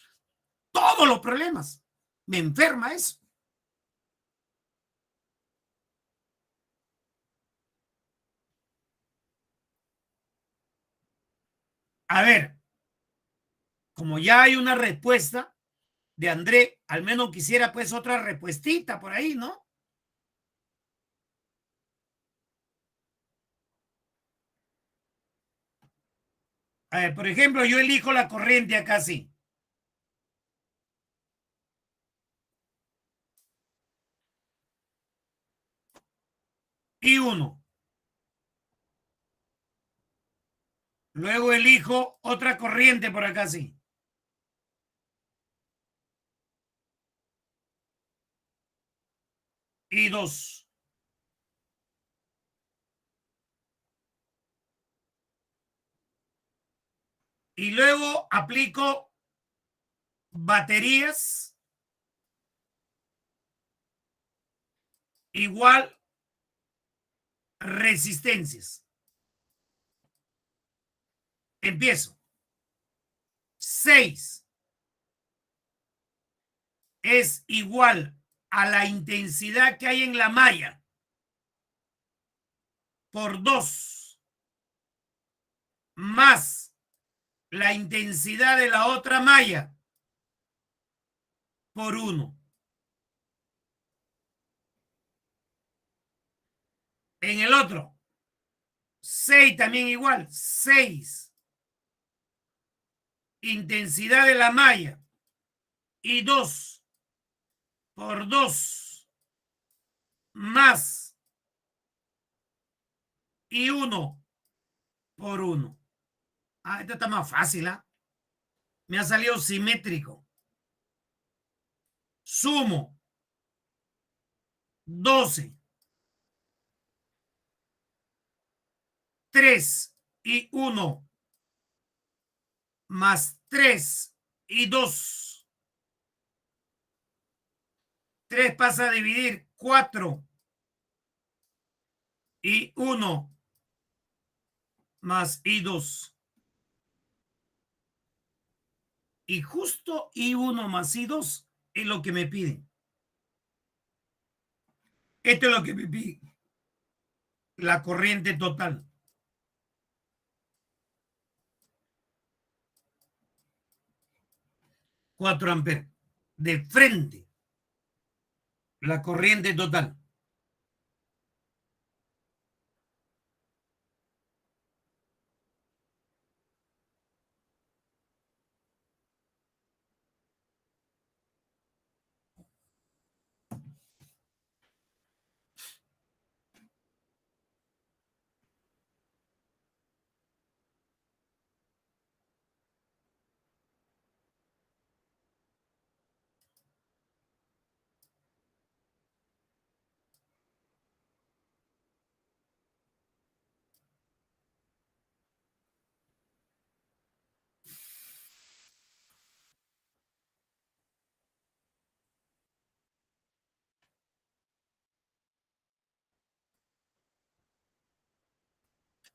todos los problemas. Me enferma eso. A ver, como ya hay una respuesta de André, al menos quisiera pues otra respuestita por ahí, ¿no? A ver, por ejemplo, yo elijo la corriente acá sí. Y uno. Luego elijo otra corriente por acá sí. Y dos. Y luego aplico baterías igual resistencias. Empiezo. 6 es igual a la intensidad que hay en la malla por 2 más la intensidad de la otra malla por 1. En el otro, 6 también igual, 6 intensidad de la malla y 2 por 2 más y 1 por 1. Ah, esto está más fácil, ¿ah? Me ha salido simétrico. Sumo 12, 3 y 1 más 3 y 2. 3 pasa a dividir 4 y 1 más y 2. Y justo y 1 más y 2 es lo que me piden. Esto es lo que me piden. La corriente total. 4 amperes. De frente. La corriente total.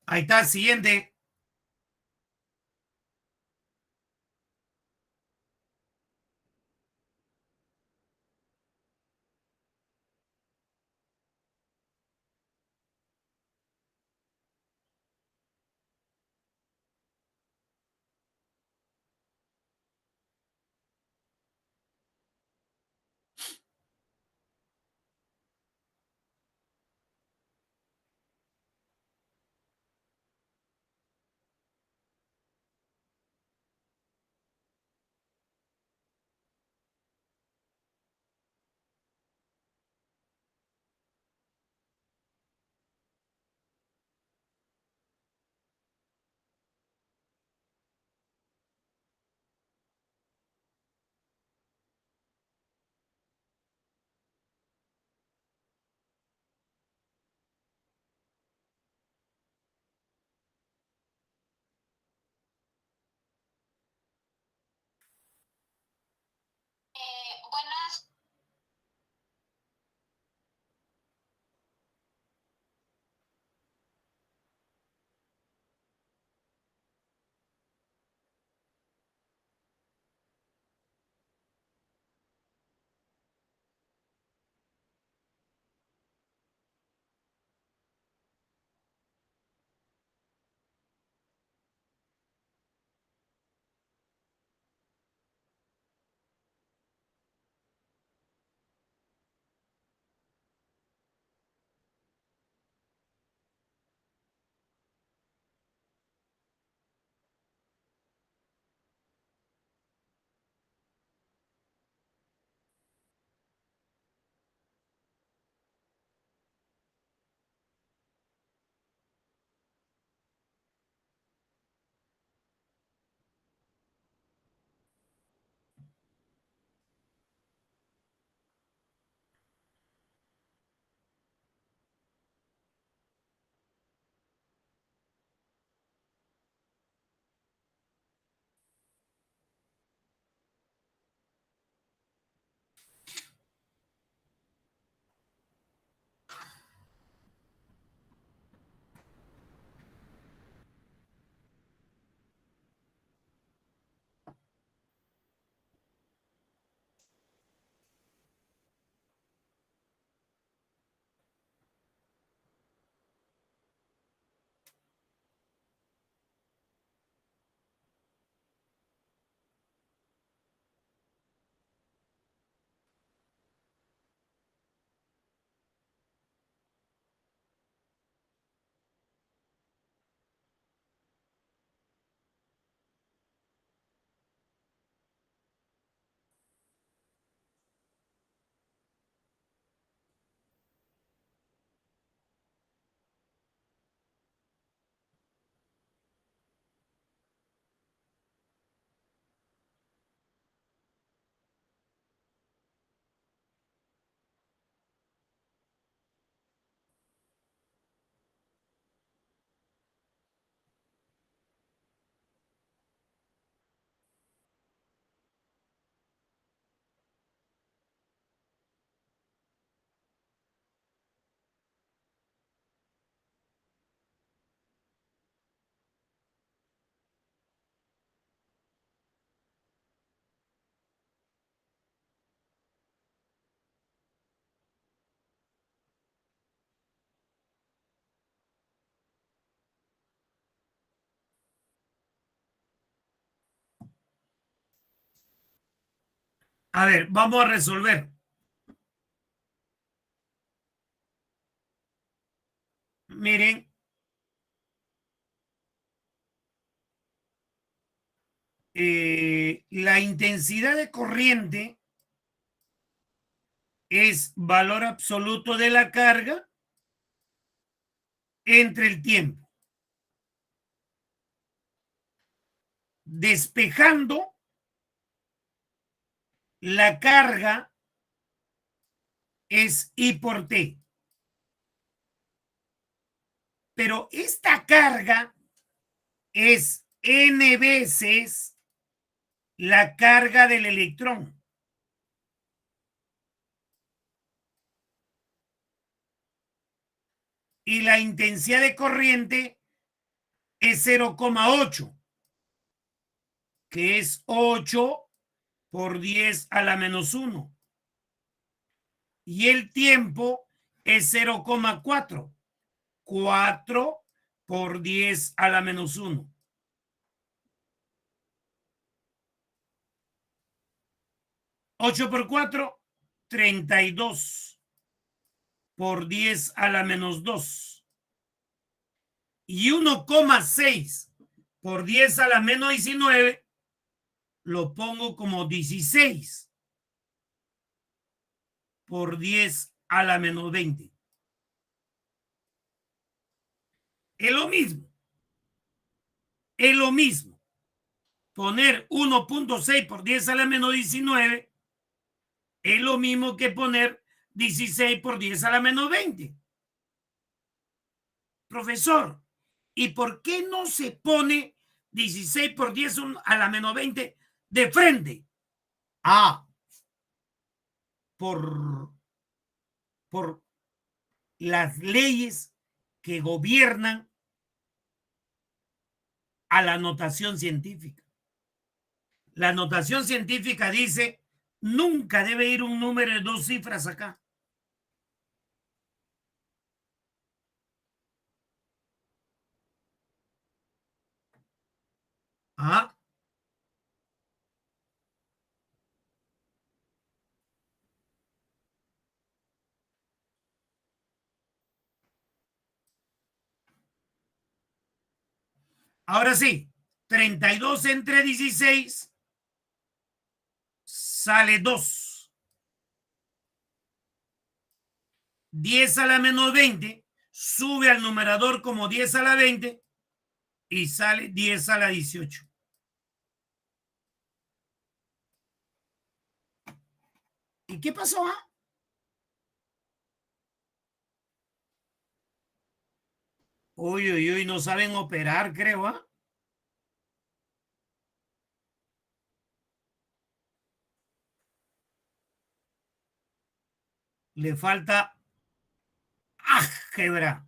Ahí está el siguiente. buenas. A ver, vamos a resolver. Miren, la intensidad de corriente es valor absoluto de la carga entre el tiempo. Despejando la carga es I por T. Pero esta carga es N veces la carga del electrón. Y la intensidad de corriente es 0,8, que es 8 por 10 a la menos 1. Y el tiempo es 0,4, 4 por 10 a la menos 1. Ocho por 4, 32 por 10 a la menos 2. Y 1,6 por 10 a la menos 19 lo pongo como 16 por 10 a la menos 20. Es lo mismo. Es lo mismo. Poner 1,6 por 10 a la menos 19 es lo mismo que poner 16 por 10 a la menos 20. Profesor, ¿y por qué no se pone 16 por 10 a la menos 20 de frente? Ah, por, por las leyes que gobiernan a la notación científica. La notación científica dice, nunca debe ir un número de 2 cifras acá. Ah, ahora sí, 32 entre 16 sale 2. 10 a la menos 20 sube al numerador como 10 a la 20 y sale 10 a la 18. ¿Y qué pasó? Uy, uy, uy, no saben operar, creo. Le falta álgebra.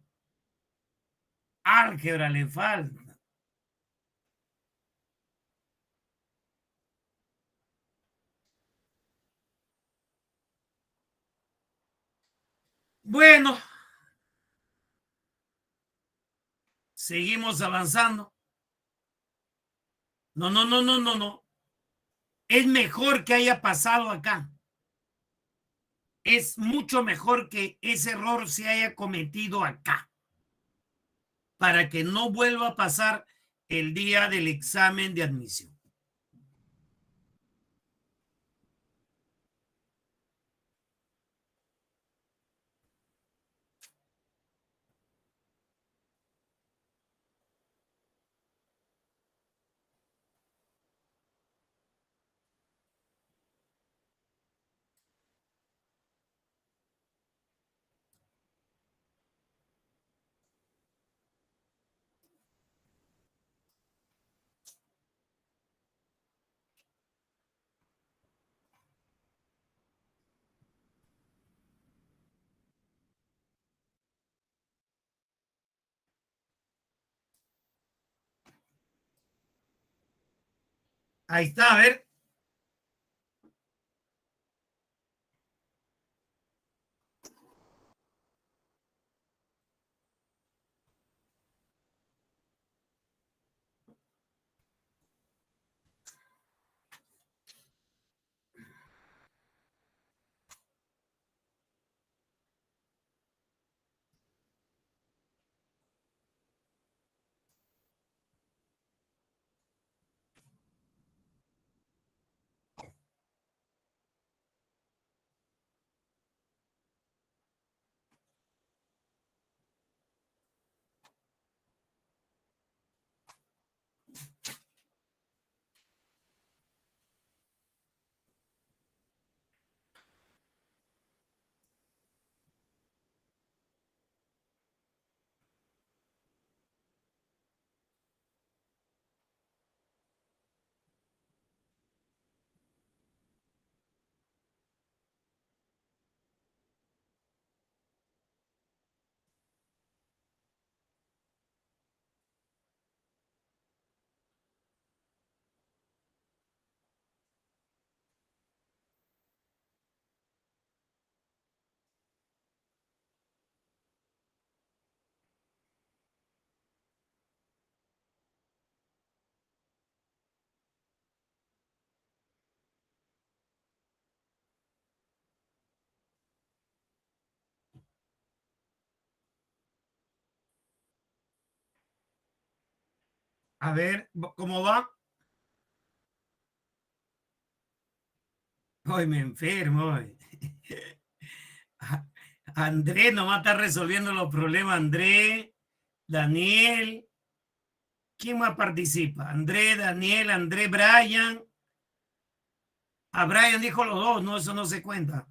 Álgebra le falta. Bueno, seguimos avanzando. No, no, no, no, no, no. Es mejor que haya pasado acá. Es mucho mejor que ese error se haya cometido acá, para que no vuelva a pasar el día del examen de admisión. Ahí está, a ver. A ver, ¿cómo va? Hoy me enfermo. Hoy. André nomás está resolviendo los problemas. André, Daniel. ¿Quién más participa? André, Daniel, André, Brian. A Brian dijo los dos, no, eso no se cuenta.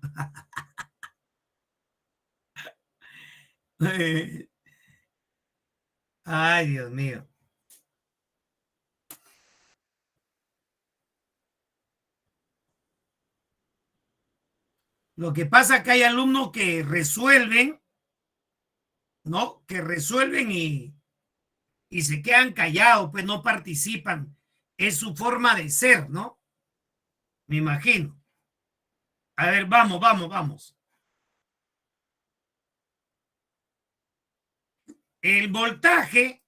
Ay, Dios mío. Lo que pasa es que hay alumnos que resuelven, ¿no? Que resuelven y se quedan callados, pues no participan. Es su forma de ser, ¿no? Me imagino. A ver, vamos. El voltaje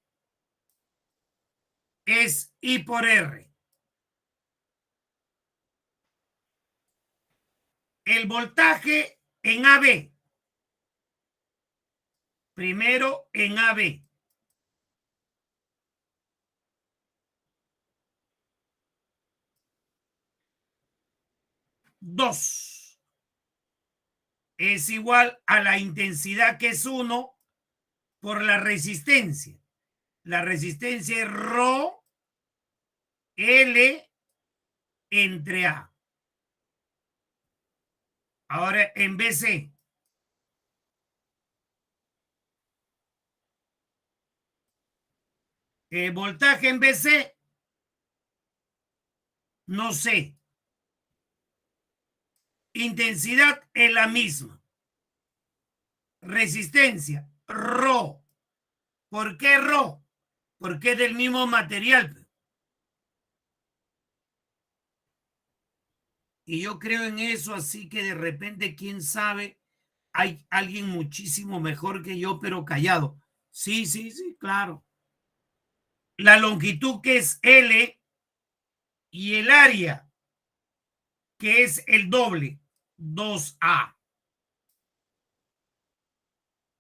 es I por R. El voltaje en AB. Primero en AB. Dos es igual a la intensidad, que es 1, por la resistencia. La resistencia es Rho L entre A. Ahora en BC. El voltaje en BC, no sé. Intensidad es la misma. Resistencia, Rho. ¿Por qué Rho? Porque es del mismo material. Y yo creo en eso, así que de repente, quién sabe, hay alguien muchísimo mejor que yo, pero callado. Sí, claro. La longitud, que es L, y el área, que es el doble, 2A.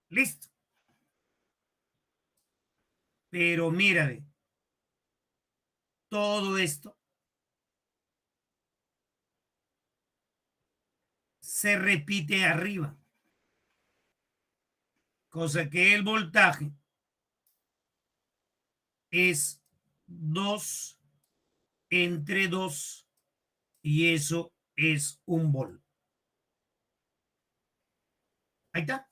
Listo. Pero mírame, todo esto se repite arriba. Cosa que el voltaje es 2 entre 2 y eso es un volt. Ahí está.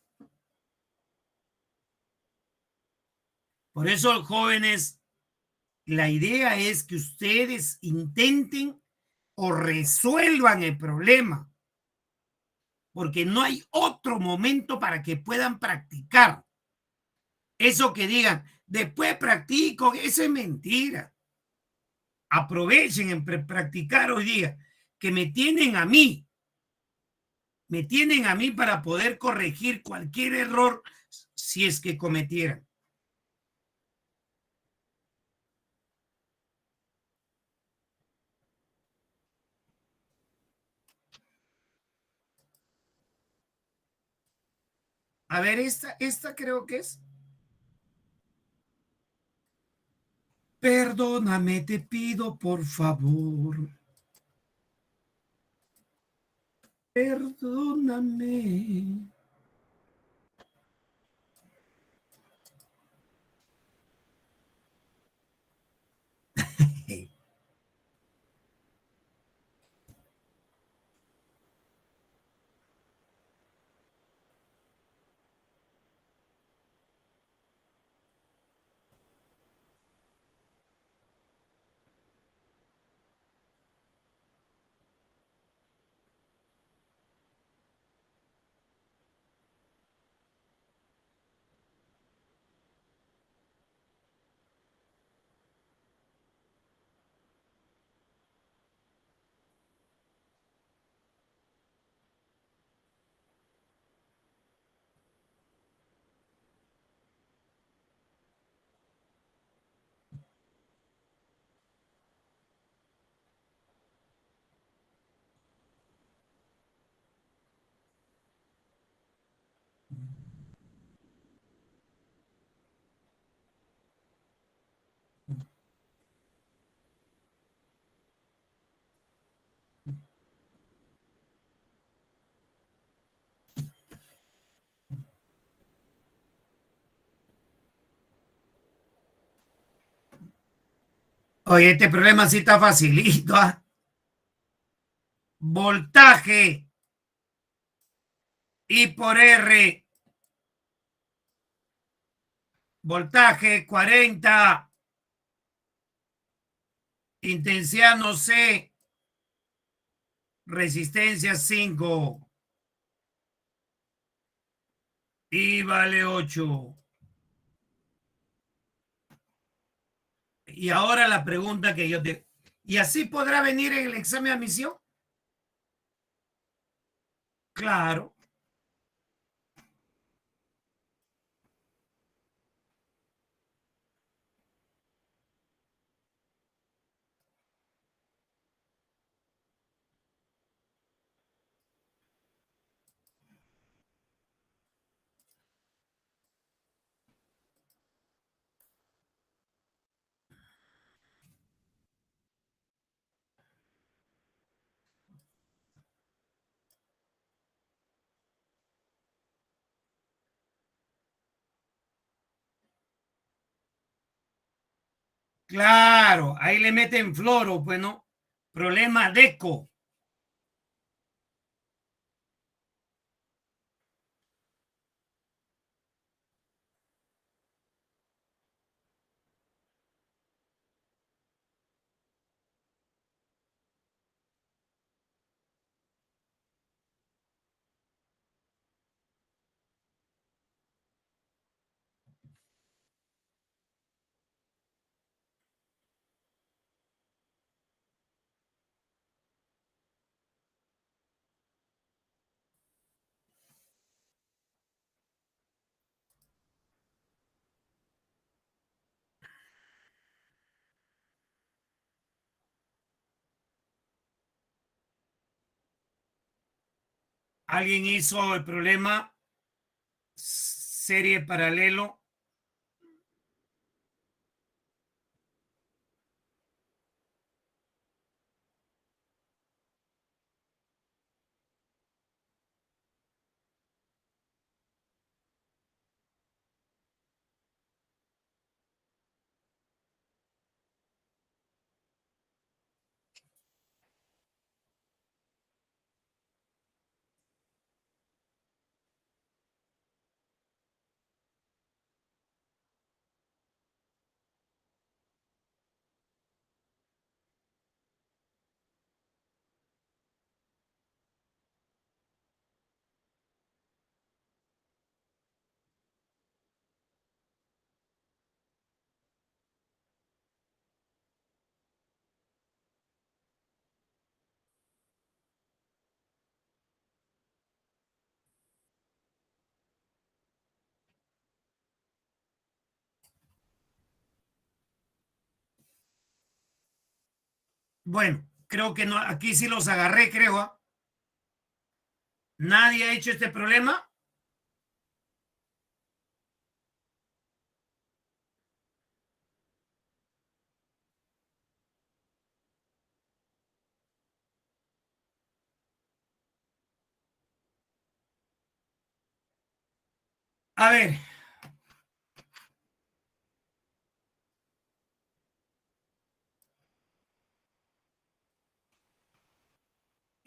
Por eso, jóvenes, la idea es que ustedes intenten o resuelvan el problema, porque no hay otro momento para que puedan practicar. Eso que digan, después practico, eso es mentira. Aprovechen en practicar hoy día, que me tienen a mí para poder corregir cualquier error si es que cometieran. A ver, esta creo que es. Perdóname, te pido por favor. Perdóname. Oye, este problema sí está facilito. ¿Ah? Voltaje I por R. Voltaje 40. Intensidad no sé. Resistencia 5. Y vale 8. Y ahora la pregunta que yo te... ¿Y así podrá venir en el examen de admisión? Claro. Claro, ahí le meten floro, pues no. Problema deco. Alguien hizo el problema serie paralelo. Bueno, creo que no, aquí sí los agarré, creo. ¿Ah? Nadie ha hecho este problema. A ver,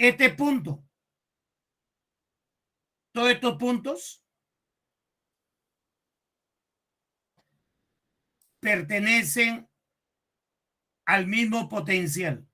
este punto, todos estos puntos pertenecen al mismo potencial.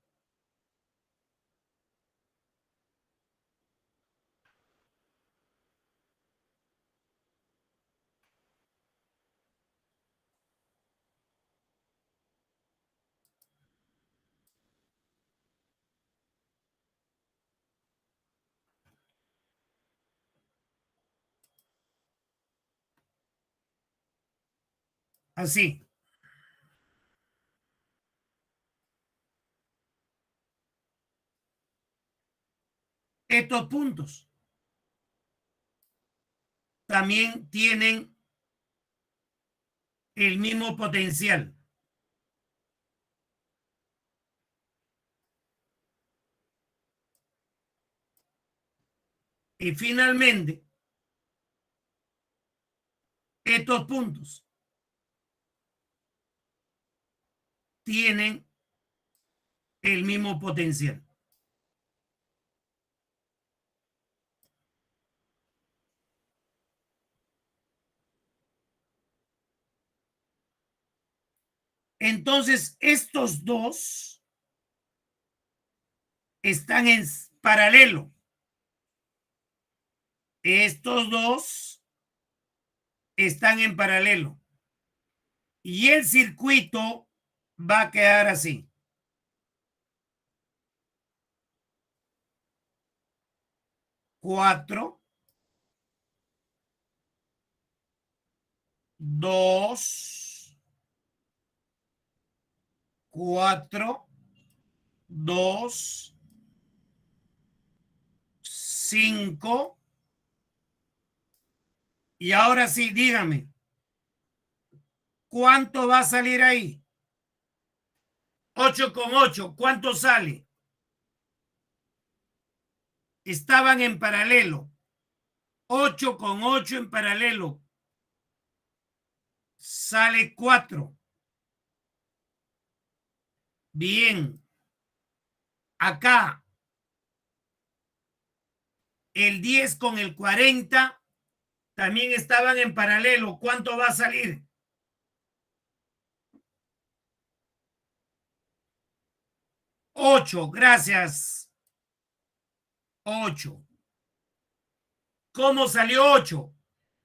Así, estos puntos también tienen el mismo potencial. Y finalmente, estos puntos tienen el mismo potencial. Entonces, estos dos están en paralelo. Estos dos están en paralelo. Y el circuito va a quedar así. Cuatro, dos, cuatro, dos, 5. Y ahora sí, dígame, ¿cuánto va a salir ahí? 8 con 8, ¿cuánto sale? Estaban en paralelo. 8 con 8 en paralelo. Sale 4. Bien. Acá, el 10 con el 40 también estaban en paralelo. ¿Cuánto va a salir? 8, gracias. 8. ¿Cómo salió 8?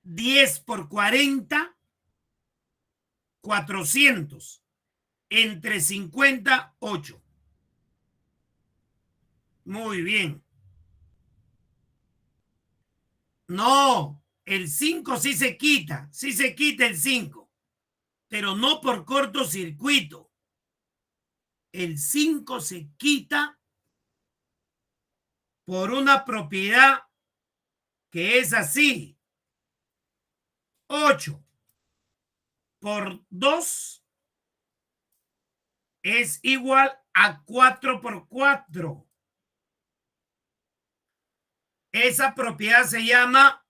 10 por 40, 400. Entre 50, 8. Muy bien. No, el 5 sí se quita el 5, pero no por cortocircuito. El 5 se quita por una propiedad que es así. 8 por 2 es igual a 4 por 4. Esa propiedad se llama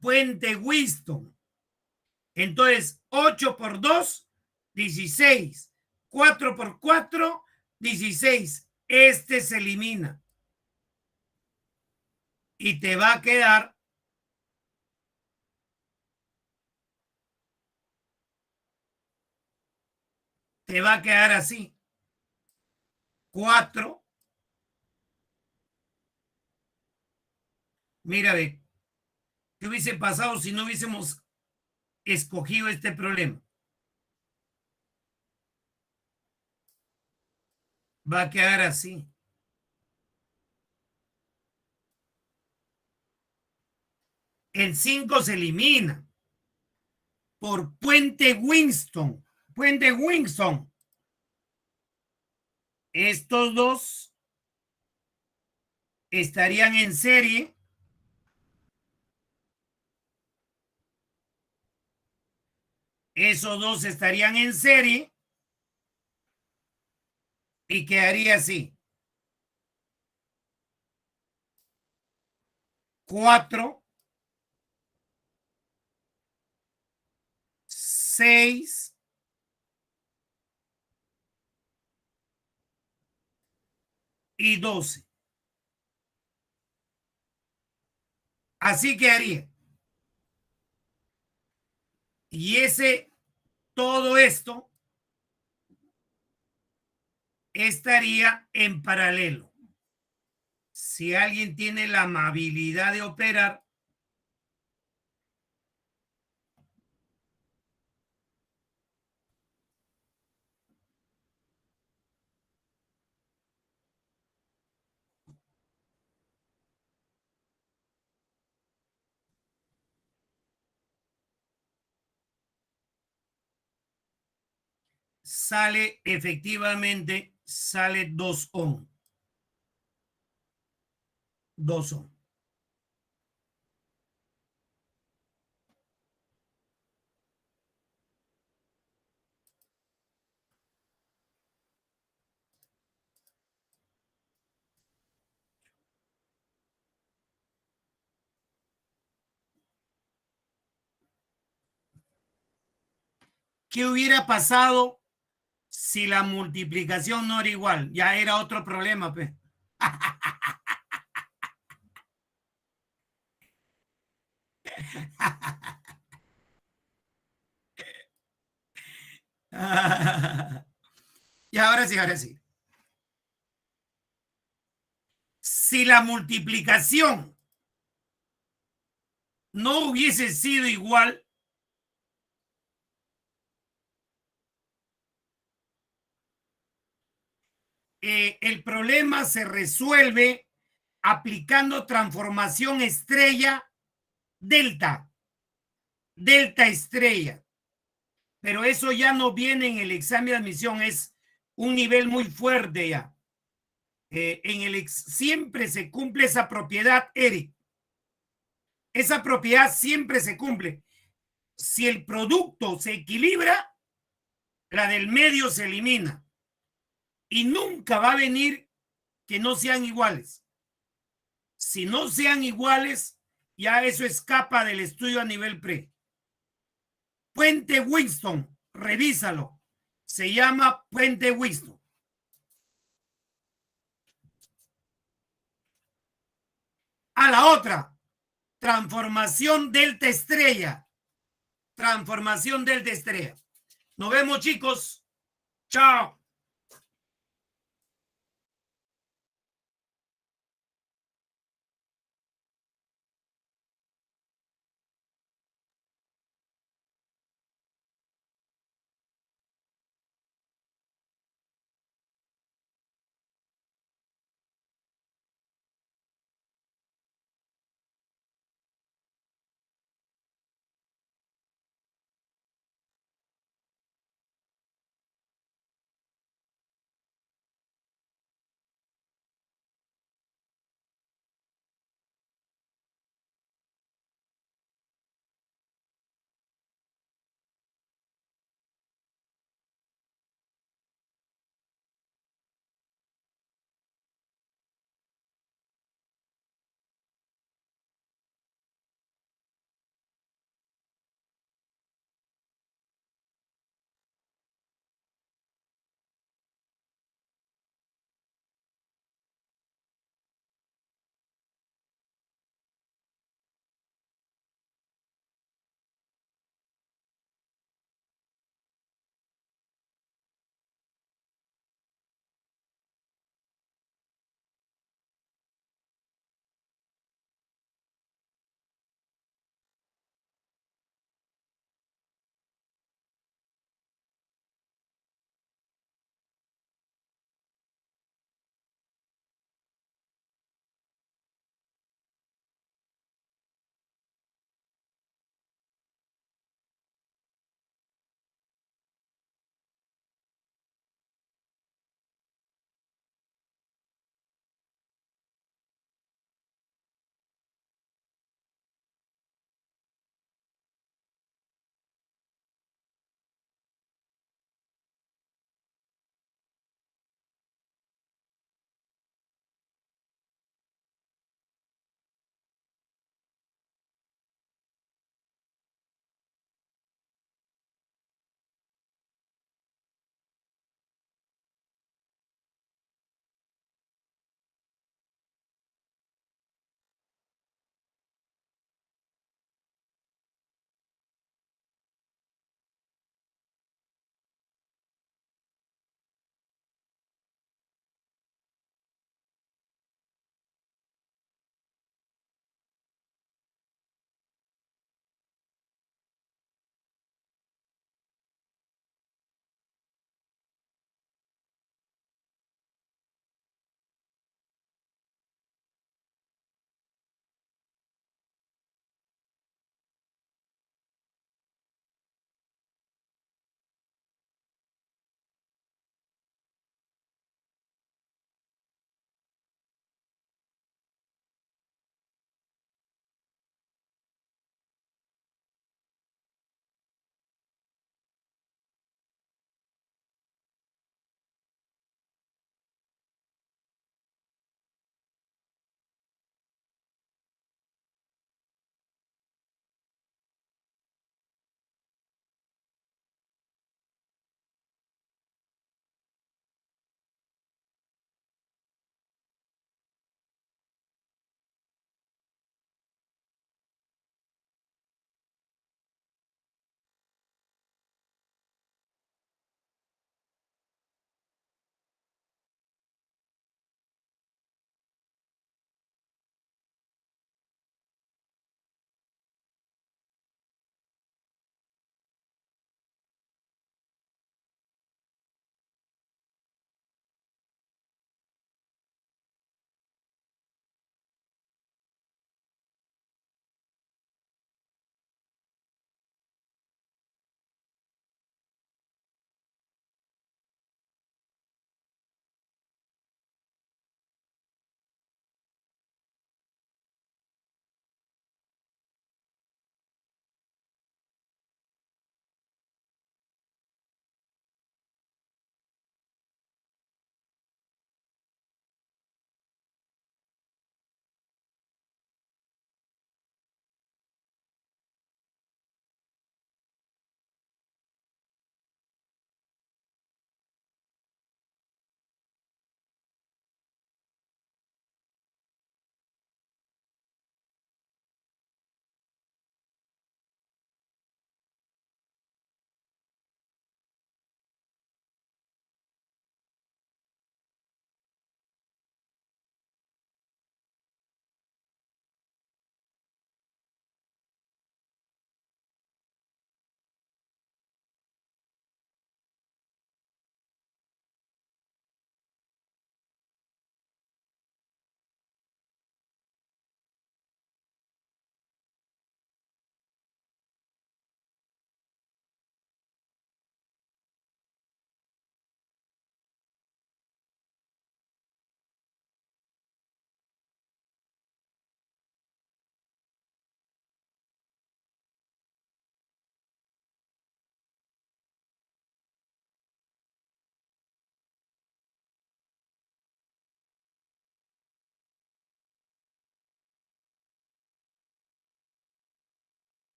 puente Wheatstone. Entonces, 8 por 2, 16. 4 por 4, 16. Este se elimina. Y te va a quedar así. 4. Mira, ve, ¿qué hubiese pasado si no hubiésemos escogido este problema? Va a quedar así. El 5 se elimina por puente Wheatstone. Puente Wheatstone. Estos dos estarían en serie. Esos dos estarían en serie. Y quedaría así. 4, 6 y 12. Así quedaría. Y todo esto estaría en paralelo. Si alguien tiene la amabilidad de operar, efectivamente, sale 2 ohm. 2 ohm. ¿Qué hubiera pasado si la multiplicación no era igual? Ya era otro problema, pues. Y ahora sí, ahora sí. Si la multiplicación no hubiese sido igual, el problema se resuelve aplicando transformación estrella delta, delta estrella. Pero eso ya no viene en el examen de admisión, es un nivel muy fuerte ya. Siempre se cumple esa propiedad, Eric. Esa propiedad siempre se cumple. Si el producto se equilibra, la del medio se elimina. Y nunca va a venir que no sean iguales. Si no sean iguales, ya eso escapa del estudio a nivel pre. Puente Winston, revísalo. Se llama Puente Winston. A la otra, transformación delta estrella. Transformación delta estrella. Nos vemos, chicos. Chao.